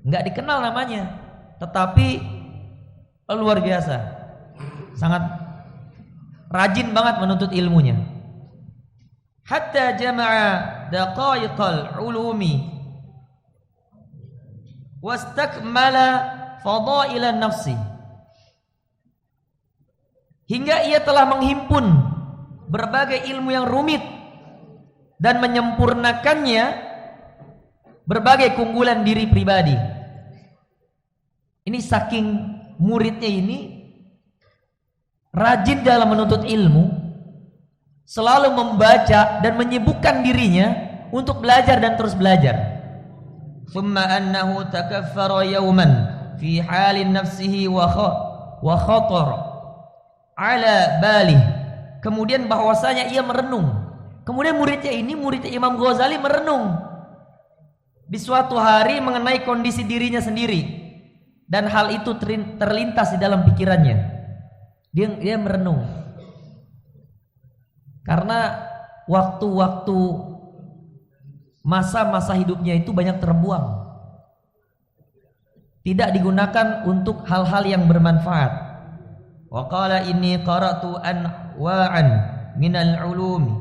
Enggak dikenal namanya, tetapi luar biasa, sangat rajin banget menuntut ilmunya. Hatta jama'a daqaiqal ulumi wastakmala fadailan nafsi, hingga ia telah menghimpun berbagai ilmu yang rumit dan menyempurnakannya berbagai keunggulan diri pribadi. Ini saking muridnya ini rajin dalam menuntut ilmu, selalu membaca dan menyibukkan dirinya untuk belajar dan terus belajar. Thumma annahu takaffara yawman fi halin nafsihi wa khatar ala balih. Kemudian bahwasanya ia merenung. Kemudian muridnya Imam Ghazali merenung di suatu hari mengenai kondisi dirinya sendiri, dan hal itu terlintas di dalam pikirannya. Dia merenung karena waktu-waktu masa-masa hidupnya itu banyak terbuang, tidak digunakan untuk hal-hal yang bermanfaat. Wa qala inni qara'tu anwa'an minal ulumi,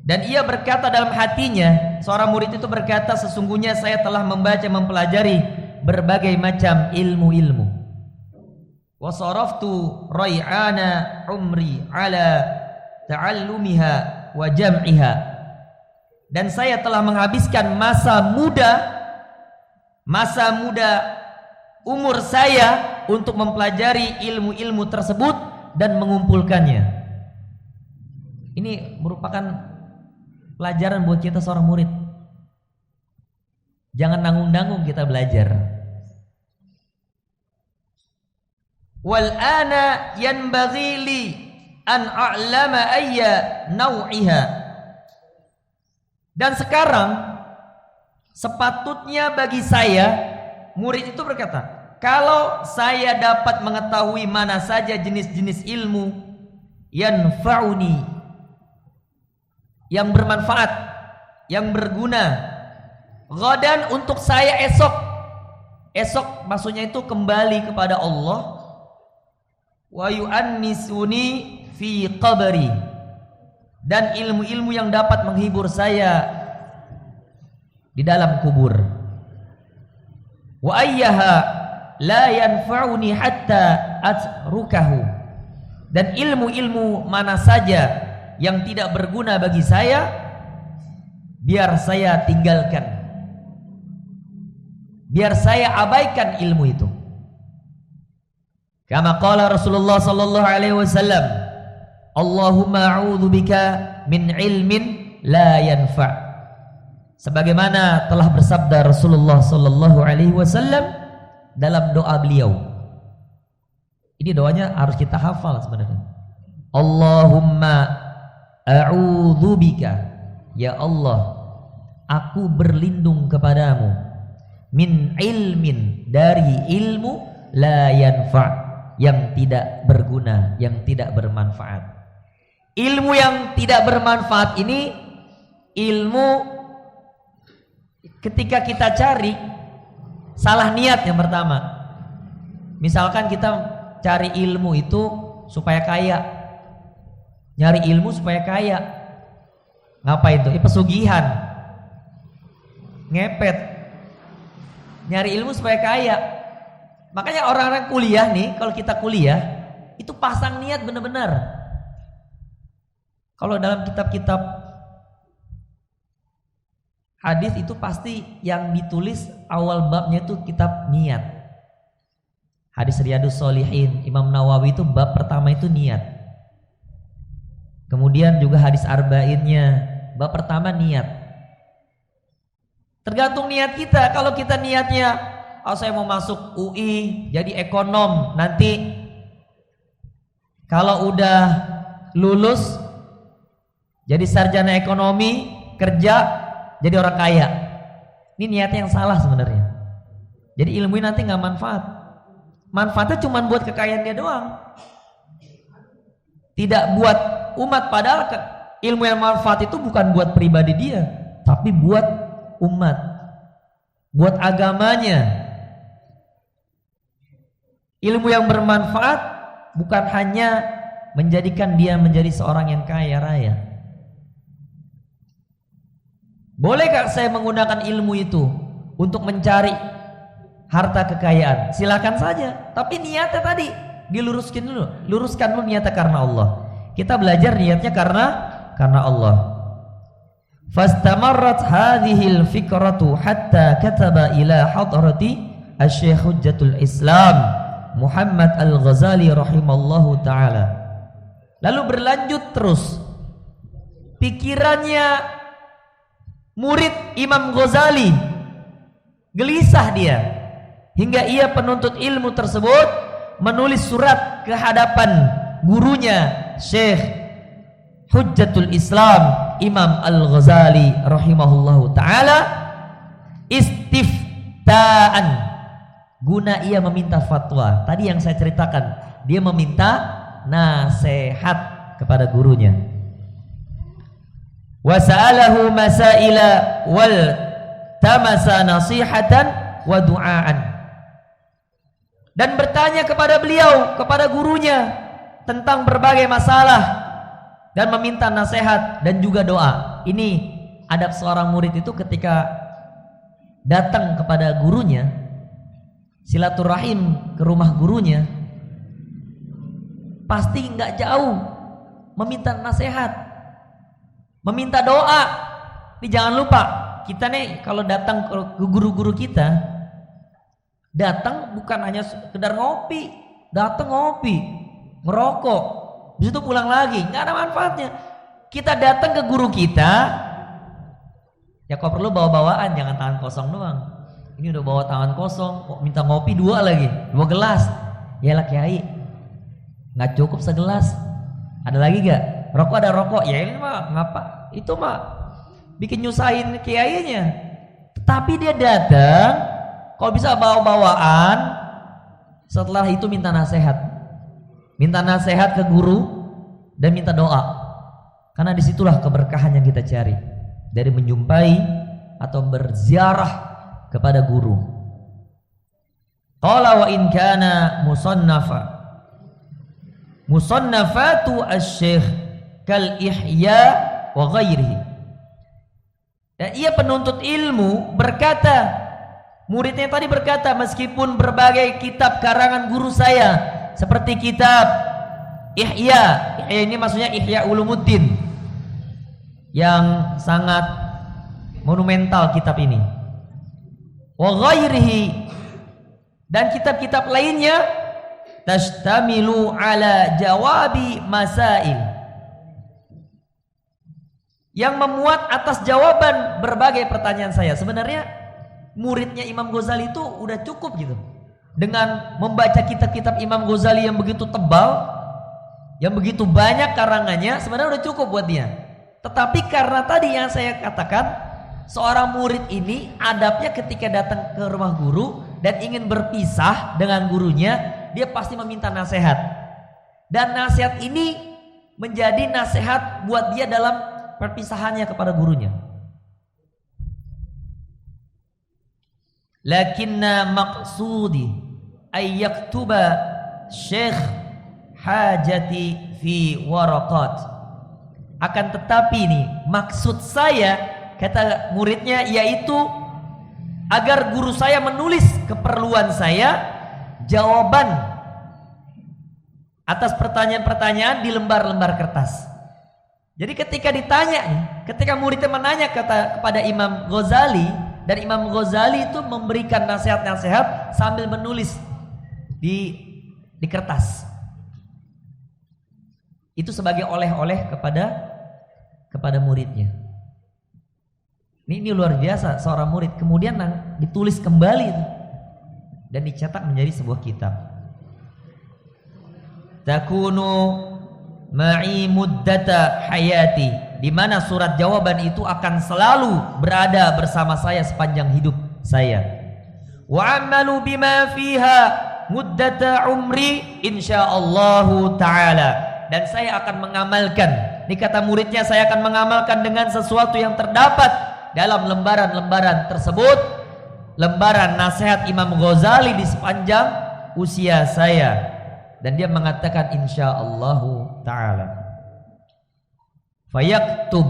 dan ia berkata dalam hatinya, seorang murid itu berkata, sesungguhnya saya telah membaca, mempelajari berbagai macam ilmu-ilmu. Wa saraftu ray'ana umri ala ta'allumiha wa jam'iha, dan saya telah menghabiskan masa muda umur saya untuk mempelajari ilmu-ilmu tersebut dan mengumpulkannya. Ini merupakan pelajaran buat kita seorang murid. Jangan nanggung-nanggung kita belajar. Wal ana yanbaghi li an a'lama ayya naw'iha. Dan sekarang sepatutnya bagi saya, murid itu berkata, kalau saya dapat mengetahui mana saja jenis-jenis ilmu yanfa'uni, yang bermanfaat, yang berguna, ghadan untuk saya esok. Esok maksudnya itu kembali kepada Allah. Wa yu'annisuni fi qabri, dan ilmu-ilmu yang dapat menghibur saya di dalam kubur. Wa ayyaha la yanfa'uni hatta atrukahu, dan ilmu-ilmu mana saja yang tidak berguna bagi saya, biar saya tinggalkan, biar saya abaikan ilmu itu. Kama qala Rasulullah sallallahu alaihi wasallam, Allahumma a'udzubika min ilmin la yanfa'. Sebagaimana telah bersabda Rasulullah sallallahu alaihi wasallam dalam doa beliau. Ini doanya harus kita hafal sebenarnya. Allahumma a'udzubika, ya Allah, aku berlindung kepadamu, min ilmin, dari ilmu, la yanfa', yang tidak berguna, yang tidak bermanfaat. Ilmu yang tidak bermanfaat ini ilmu ketika kita cari salah niat yang pertama. Misalkan kita cari ilmu itu supaya kaya, nyari ilmu supaya kaya, ngapain tuh? Pesugihan, ngepet, nyari ilmu supaya kaya. Makanya orang-orang kuliah nih, kalau kita kuliah itu pasang niat benar-benar. Kalau dalam kitab-kitab hadis itu pasti yang ditulis awal babnya itu kitab niat. Hadis Riyadhus Shalihin Imam Nawawi itu bab pertama itu niat. Kemudian juga hadis Arba'innya bab pertama niat. Tergantung niat kita. Kalau kita niatnya, oh saya mau masuk UI jadi ekonom, nanti kalau udah lulus jadi sarjana ekonomi, kerja jadi orang kaya. Ini niatnya yang salah sebenarnya. Jadi ilmu ini nanti nggak manfaat. Manfaatnya cuma buat kekayaan dia doang, tidak buat umat. Padahal ilmu yang manfaat itu bukan buat pribadi dia, tapi buat umat, buat agamanya. Ilmu yang bermanfaat bukan hanya menjadikan dia menjadi seorang yang kaya raya. Bolehkah saya menggunakan ilmu itu untuk mencari harta kekayaan? Silakan saja, tapi niatnya tadi diluruskan dulu. Luruskan dulu niatnya karena Allah. Kita belajar niatnya karena Allah. Fastamarrat hadhil fikratu hatta kataba ila hadrati asy-Syaikh Hujjatul Islam Muhammad Al-Ghazali rahimallahu ta'ala. Lalu berlanjut terus pikirannya murid Imam Ghazali, gelisah dia, hingga ia penuntut ilmu tersebut menulis surat ke hadapan gurunya Syekh Hujjatul Islam Imam Al-Ghazali rahimahullahu ta'ala, istiftaan, guna ia meminta fatwa. Tadi yang saya ceritakan, dia meminta nasihat kepada gurunya. Wa sa'alahu masaila wal tamasa nasihatan wa du'aan, dan bertanya kepada beliau, kepada gurunya tentang berbagai masalah dan meminta nasihat dan juga doa. Ini adab seorang murid itu ketika datang kepada gurunya, silaturahim ke rumah gurunya, pasti nggak jauh meminta nasihat, meminta doa. Ini jangan lupa, kita nih kalau datang ke guru-guru kita, datang bukan hanya sekedar ngopi, datang ngopi, ngerokok, habis itu pulang lagi, nggak ada manfaatnya. Kita datang ke guru kita, ya kalau perlu bawa-bawaan, jangan tangan kosong doang. Ini udah bawa tangan kosong, kok minta ngopi 2 lagi, 2 gelas. Ya lah Kiai, nggak cukup segelas. Ada lagi gak? Rokok ada rokok. Ya ini mah ngapa? Itu mah bikin nyusahin kiainya. Tapi dia datang, kalau bisa bawa-bawaan. Setelah itu minta nasihat. Minta nasihat ke guru dan minta doa. Karena disitulah keberkahan yang kita cari. Dari menjumpai atau berziarah kepada guru. Qala wa in kana musannafa. Musannafatu asy-syekh kal ihya wa ghairihi. Dan ia penuntut ilmu berkata, muridnya tadi berkata, meskipun berbagai kitab karangan guru saya seperti kitab Ihya ini maksudnya Ihya Ulumuddin yang sangat monumental kitab ini, wa ghairihi, dan kitab-kitab lainnya, tashtamilu ala jawabi masail, yang memuat atas jawaban berbagai pertanyaan saya. Sebenarnya muridnya Imam Ghazali itu udah cukup gitu. Dengan membaca kitab-kitab Imam Ghazali yang begitu tebal, yang begitu banyak karangannya, sebenarnya udah cukup buat dia. Tetapi karena tadi yang saya katakan, seorang murid ini adabnya ketika datang ke rumah guru dan ingin berpisah dengan gurunya, dia pasti meminta nasihat. Dan nasihat ini menjadi nasihat buat dia dalam perpisahannya kepada gurunya. Lakinna maqsudi ay yaktuba syekh hajati fi waraqat. Akan tetapi nih, maksud saya, kata muridnya, yaitu agar guru saya menulis keperluan saya, jawaban atas pertanyaan-pertanyaan di lembar-lembar kertas. Jadi ketika ditanya nih, ketika muridnya menanya kepada Imam Ghazali, dan Imam Ghazali itu memberikan nasihat-nasihat sambil menulis di kertas. Itu sebagai oleh-oleh kepada muridnya. Ini luar biasa, seorang murid kemudian ditulis kembali itu, dan dicetak menjadi sebuah kitab. Takunu ma'i muddata hayati, di mana surat jawaban itu akan selalu berada bersama saya sepanjang hidup saya. Wa amalu bima fiha muddata umri insyaallahu taala, dan saya akan mengamalkan, ini kata muridnya, saya akan mengamalkan dengan sesuatu yang terdapat dalam lembaran-lembaran tersebut, lembaran nasihat Imam Ghazali di sepanjang usia saya. Dan dia mengatakan insyaallahu ta'ala. Fayaktub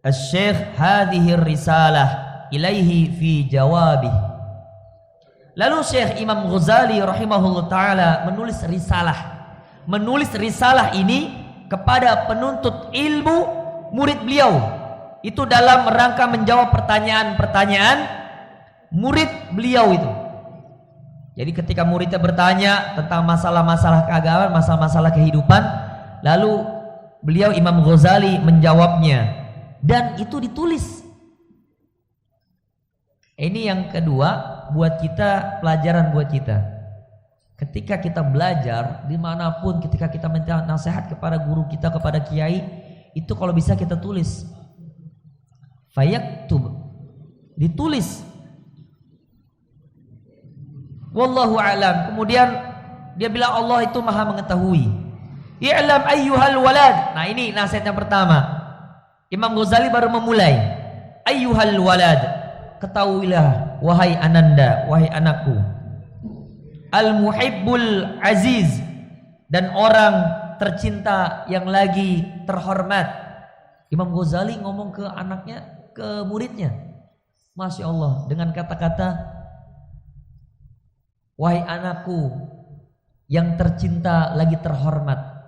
asy-syekh hadhihi risalah ilaihi fi jawabih. Lalu Syekh Imam Ghazali rahimahullah ta'ala menulis risalah ini kepada penuntut ilmu murid beliau. Itu dalam rangka menjawab pertanyaan-pertanyaan murid beliau itu. Jadi ketika muridnya bertanya tentang masalah-masalah keagamaan, masalah-masalah kehidupan, lalu beliau Imam Ghazali menjawabnya, dan itu ditulis. Ini yang kedua buat kita, pelajaran buat kita. Ketika kita belajar dimanapun, ketika kita minta nasihat kepada guru kita, kepada kiai, itu kalau bisa kita tulis. Fayaktub, ditulis. Wallahu a'lam. Kemudian dia bilang Allah itu maha mengetahui. I'lam ayyuhal walad. Nah ini nasihat yang pertama. Imam Ghazali baru memulai. Ayyuhal walad, ketahuilah wahai ananda, wahai anakku. Al-muhibbul aziz, dan orang tercinta yang lagi terhormat. Imam Ghazali ngomong ke anaknya, ke muridnya. Masya Allah, dengan kata-kata wahai anakku yang tercinta lagi terhormat.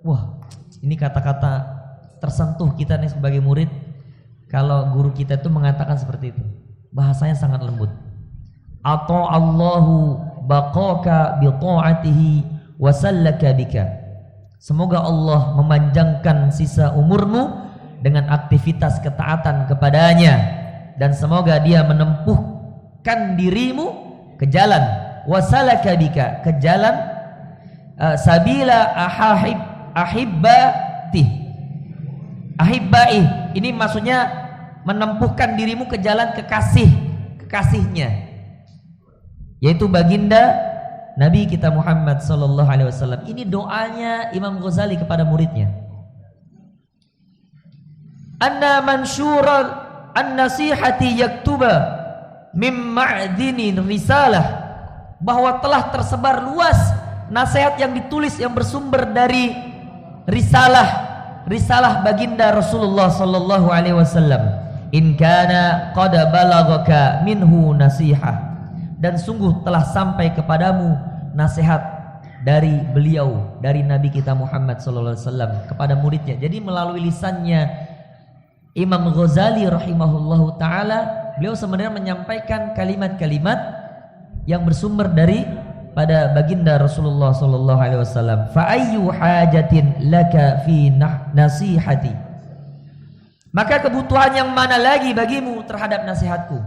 Wah, ini kata-kata tersentuh kita nih sebagai murid. Kalau guru kita itu mengatakan seperti itu, bahasanya sangat lembut. Ata'allahu baqaka bi ta'atihi wa sallaka bika. Semoga Allah memanjangkan sisa umurmu dengan aktivitas ketaatan kepadanya, dan semoga dia menempuhkan dirimu ke jalan wasalaka bika, ke jalan sabila ahahib ahibbati. Ahibbai ini maksudnya menempuhkan dirimu ke jalan kekasihnya, yaitu baginda Nabi kita Muhammad sallallahu alaihi wasallam. Ini doanya Imam Ghazali kepada muridnya. Anna mansyuran an-nasihati yaktuba mim ma'dini risalah, bahwa telah tersebar luas nasihat yang ditulis yang bersumber dari risalah baginda Rasulullah sallallahu alaihi wasallam. In kana qad balagaka minhu nasihah, dan sungguh telah sampai kepadamu nasihat dari beliau, dari Nabi kita Muhammad sallallahu alaihi wasallam kepada muridnya. Jadi melalui lisannya Imam Ghazali rahimahullahu taala, beliau sebenarnya menyampaikan kalimat-kalimat yang bersumber dari pada baginda Rasulullah sallallahu alaihi wasallam. Fa ayyu hajatin laka fi nasihati, maka kebutuhan yang mana lagi bagimu terhadap nasihatku.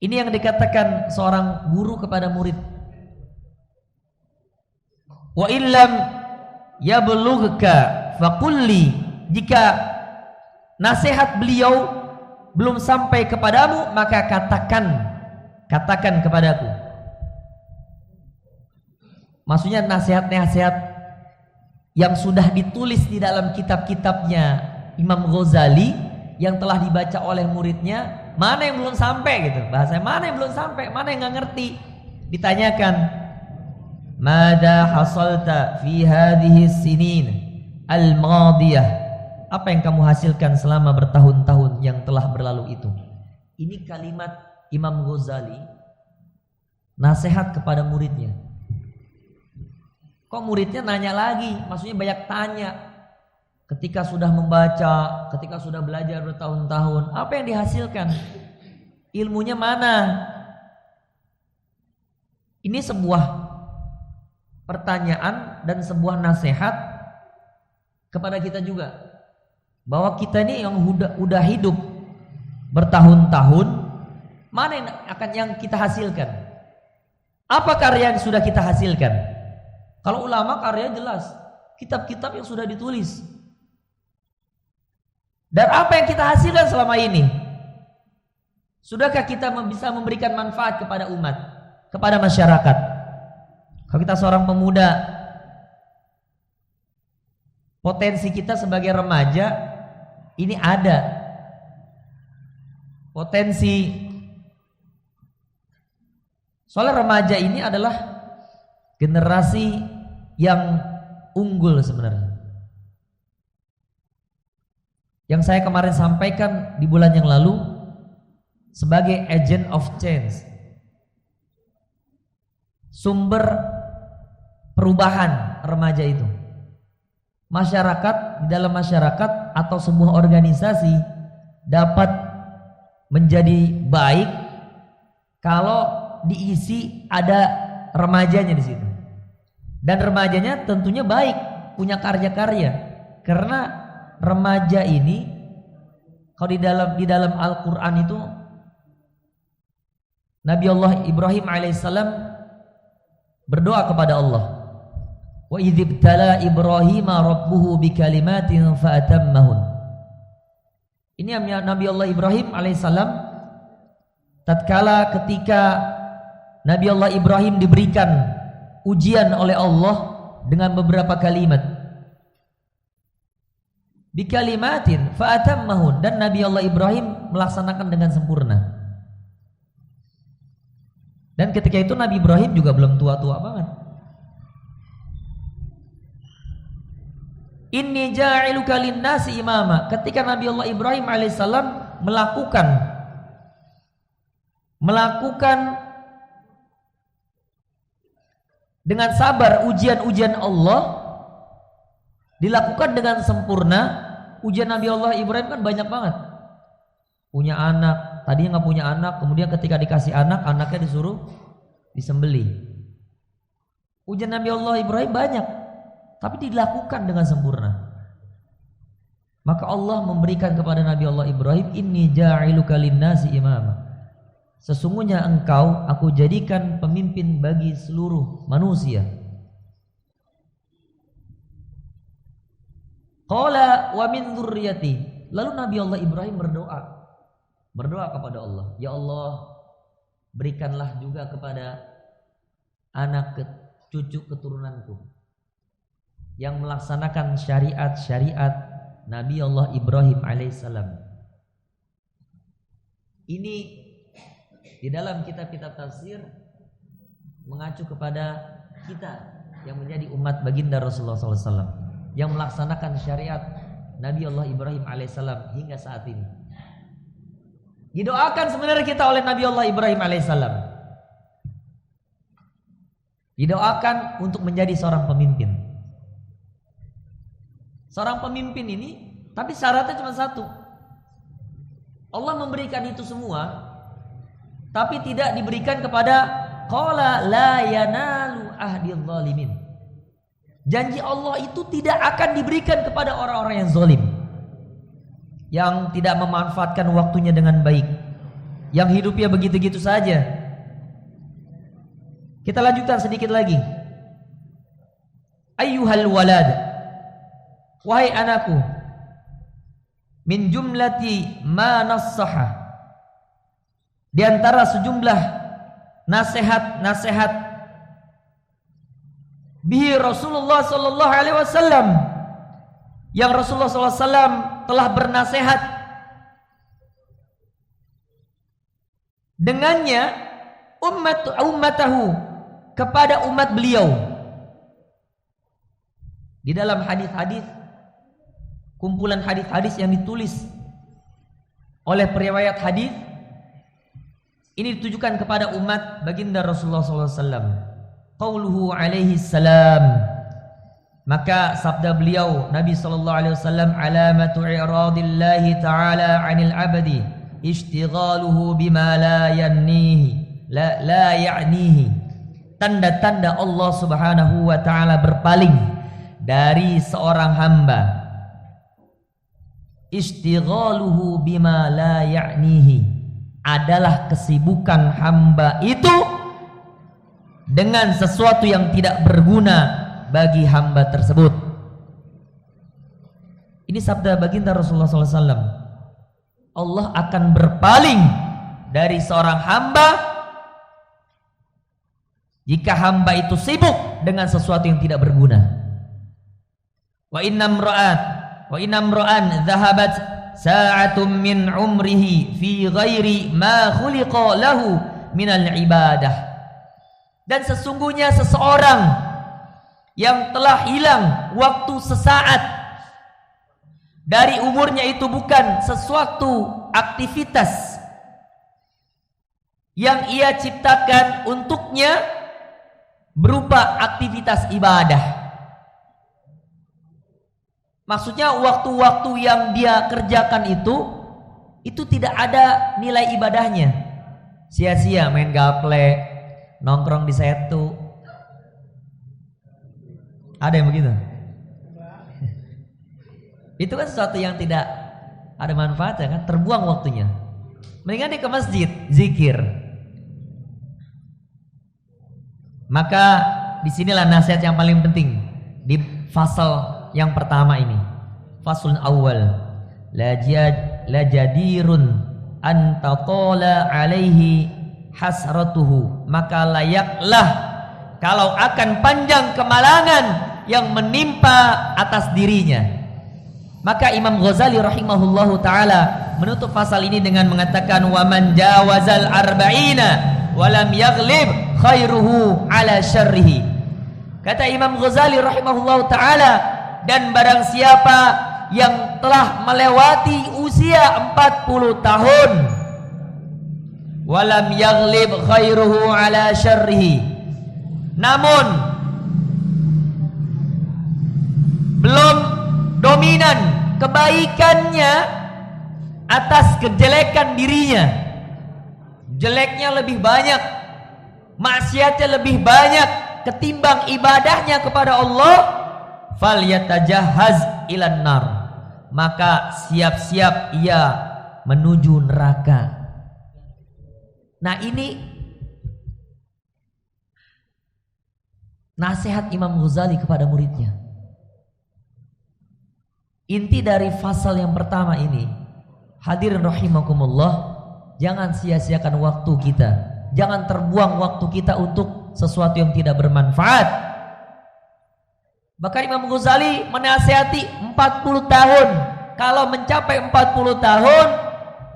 Ini yang dikatakan seorang guru kepada murid. Wa illam yablughka faqulli, jika nasihat beliau belum sampai kepadamu maka katakan kepadaku. Maksudnya nasihat-nasihat yang sudah ditulis di dalam kitab-kitabnya Imam Ghazali yang telah dibaca oleh muridnya, mana yang belum sampai gitu. Bahasanya mana yang belum sampai, mana yang nggak ngerti. Ditanyakan, "Mada hasalta fi hadhihi sinin al-madiyah?" Apa yang kamu hasilkan selama bertahun-tahun yang telah berlalu itu? Ini kalimat Imam Ghazali nasihat kepada muridnya. Kok muridnya nanya lagi? Maksudnya banyak tanya. Ketika sudah membaca, ketika sudah belajar bertahun-tahun, apa yang dihasilkan? Ilmunya mana? Ini sebuah pertanyaan dan sebuah nasihat kepada kita juga, bahwa kita ini yang udah hidup bertahun-tahun, mana yang kita hasilkan? Apa karya yang sudah kita hasilkan? Kalau ulama karya jelas, kitab-kitab yang sudah ditulis. Dan apa yang kita hasilkan selama ini? Sudahkah kita bisa memberikan manfaat kepada umat, kepada masyarakat? Kalau kita seorang pemuda, potensi kita sebagai remaja ini ada. Potensi. Soalnya remaja ini adalah generasi yang unggul sebenarnya. Yang saya kemarin sampaikan di bulan yang lalu sebagai agent of change, sumber perubahan remaja itu. Masyarakat, di dalam masyarakat atau sebuah organisasi dapat menjadi baik kalau diisi ada remajanya di situ. Dan remajanya tentunya baik, punya karya-karya. Karena remaja ini kalau di dalam Al-Qur'an itu Nabi Allah Ibrahim alaihissalam berdoa kepada Allah. Wa idzibtala Ibrahim rabbuhu bikalimatin fa'atammahun. Ini Nabi Allah Ibrahim alaihissalam tatkala ketika Nabi Allah Ibrahim diberikan ujian oleh Allah dengan beberapa kalimat. Bikalimatin fa'atammahun, dan Nabi Allah Ibrahim melaksanakan dengan sempurna. Dan ketika itu Nabi Ibrahim juga belum tua-tua banget. Inni ja'iluka lin-nasi imama. Ketika Nabi Allah Ibrahim alaihissalam melakukan dengan sabar ujian-ujian Allah, dilakukan dengan sempurna. Ujian Nabi Allah Ibrahim kan banyak banget. Punya anak, tadinya nggak punya anak, kemudian ketika dikasih anak, anaknya disuruh disembelih. Ujian Nabi Allah Ibrahim banyak, tapi dilakukan dengan sempurna. Maka Allah memberikan kepada Nabi Allah Ibrahim, inni ja'iluka lin-nasi imama. Sesungguhnya engkau aku jadikan pemimpin bagi seluruh manusia. Qala wa min dzurriyyati. Lalu Nabi Allah Ibrahim berdoa kepada Allah, ya Allah, berikanlah juga kepada anak cucu keturunanku yang melaksanakan syariat-syariat Nabi Allah Ibrahim alaihissalam. Ini di dalam kitab-kitab tafsir mengacu kepada kita yang menjadi umat baginda Rasulullah SAW yang melaksanakan syariat Nabi Allah Ibrahim alaihissalam hingga saat ini. Didoakan sebenarnya kita oleh Nabi Allah Ibrahim alaihissalam. Didoakan untuk menjadi seorang pemimpin. Seorang pemimpin ini, tapi syaratnya cuma satu. Allah memberikan itu semua, tapi tidak diberikan kepada qala la yanalu ahdil zalimin. Janji Allah itu tidak akan diberikan kepada orang-orang yang zalim, yang tidak memanfaatkan waktunya dengan baik, yang hidupnya begitu-gitu saja. Kita lanjutkan sedikit lagi. Ayyuhal walad, wahai anakku, min jumlati ma nassaha, di antara sejumlah nasihat-nasihat bihi Rasulullah sallallahu alaihi wasallam, yang Rasulullah sallallahu alaihi wasallam telah bernasihat dengannya ummatahu, kepada umat beliau. Di dalam hadis-hadis, kumpulan hadis-hadis yang ditulis oleh periwayat hadis, ini ditujukan kepada umat baginda Rasulullah SAW. Qauluhu alaihi salam, maka sabda beliau Nabi sallallahu alaihi wasallam, alamatu i'radillahi ta'ala 'anil 'abdi ishtighaluhu bima la yannihi la ya'nihi. Tanda-tanda Allah Subhanahu wa taala berpaling dari seorang hamba, ishtighaluhu bima la ya'nihi, adalah kesibukan hamba itu dengan sesuatu yang tidak berguna bagi hamba tersebut. Ini sabda baginda Rasulullah SAW. Allah akan berpaling dari seorang hamba jika hamba itu sibuk dengan sesuatu yang tidak berguna. Wa innam ra'an dhahabat sa'atun min umrihi fi ghairi ma khuliqa lahu minal ibadah. Dan sesungguhnya seseorang yang telah hilang waktu sesaat dari umurnya itu bukan sesuatu aktivitas yang ia ciptakan untuknya berupa aktivitas ibadah. Maksudnya waktu-waktu yang dia kerjakan itu tidak ada nilai ibadahnya. Sia-sia main gaple, nongkrong di setu. Ada yang begitu? Itu kan sesuatu yang tidak ada manfaatnya kan, terbuang waktunya. Mendingan dia ke masjid, zikir. Maka disinilah nasihat yang paling penting di fasal yang pertama ini. Faslun awal, la jadirun an taqala alaihi hasratuhu, maka layaklah kalau akan panjang kemalangan yang menimpa atas dirinya. Maka Imam Ghazali rahimahullahu taala menutup pasal ini dengan mengatakan, wa man jawazal arba'ina wa lam yaghlib khairuhu ala syarrihi. Kata Imam Ghazali rahimahullahu taala, dan barang siapa yang telah melewati usia 40 tahun wa lam yaghlib khairuhu ala syarrihi, namun belum dominan kebaikannya atas kejelekan dirinya, jeleknya lebih banyak, maksiatnya lebih banyak ketimbang ibadahnya kepada Allah, falyatajahhaz ilan nar, maka siap-siap ia menuju neraka. Nah, ini nasihat Imam Ghazali kepada muridnya. Inti dari fasal yang pertama ini, hadirin rahimakumullah, jangan sia-siakan waktu kita. Jangan terbuang waktu kita untuk sesuatu yang tidak bermanfaat. Bahkan Imam Ghazali menasihati 40 tahun. Kalau mencapai 40 tahun,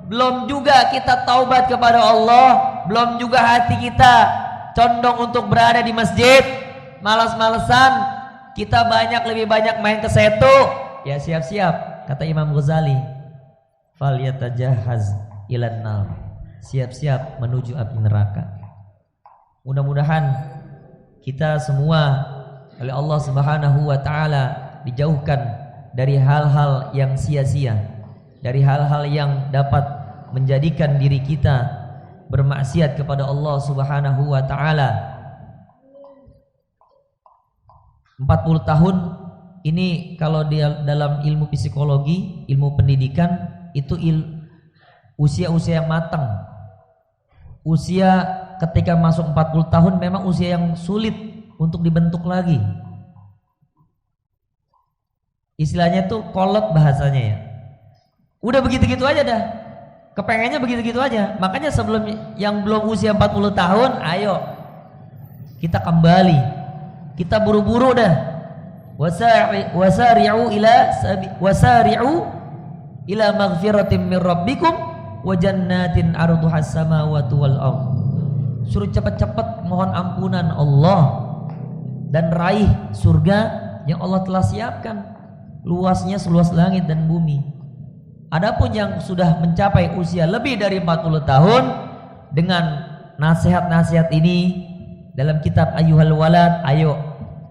belum juga kita taubat kepada Allah, belum juga hati kita condong untuk berada di masjid, malas-malesan, kita lebih banyak main ke setu, ya siap-siap, kata Imam Ghazali, fal yatajahhaz ilan nar, siap-siap menuju api neraka. Mudah-mudahan kita semua oleh Allah Subhanahu wa taala dijauhkan dari hal-hal yang sia-sia, dari hal-hal yang dapat menjadikan diri kita bermaksiat kepada Allah Subhanahu wa taala. 40 tahun ini kalau dalam ilmu psikologi, ilmu pendidikan itu usia-usia yang matang. Usia ketika masuk 40 tahun memang usia yang sulit untuk dibentuk lagi. Istilahnya tuh kolot bahasanya ya. Udah begitu-gitu aja dah. Kepengennya begitu-gitu aja. Makanya sebelum yang belum usia 40 tahun, ayo kita kembali. Kita buru-buru dah. Wasari'u ila maghfiratin min rabbikum wa jannatin 'arduhas samawati wal ardh. Suruh cepat-cepat mohon ampunan Allah dan raih surga yang Allah telah siapkan, luasnya seluas langit dan bumi. Adapun yang sudah mencapai usia lebih dari 40 tahun, dengan nasihat-nasihat ini dalam kitab Ayyuhal Walad, ayo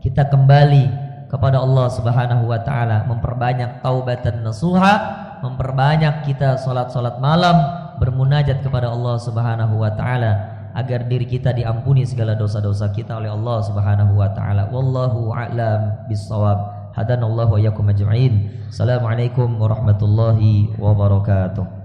kita kembali kepada Allah Subhanahu wa taala, memperbanyak taubatan nasuha, memperbanyak kita salat-salat malam, bermunajat kepada Allah Subhanahu wa taala agar diri kita diampuni segala dosa-dosa kita oleh Allah Subhanahu wa taala. Wallahu a'lam bissawab. Hadanallahu wa iyyakum ajma'in. Assalamualaikum warahmatullahi wabarakatuh.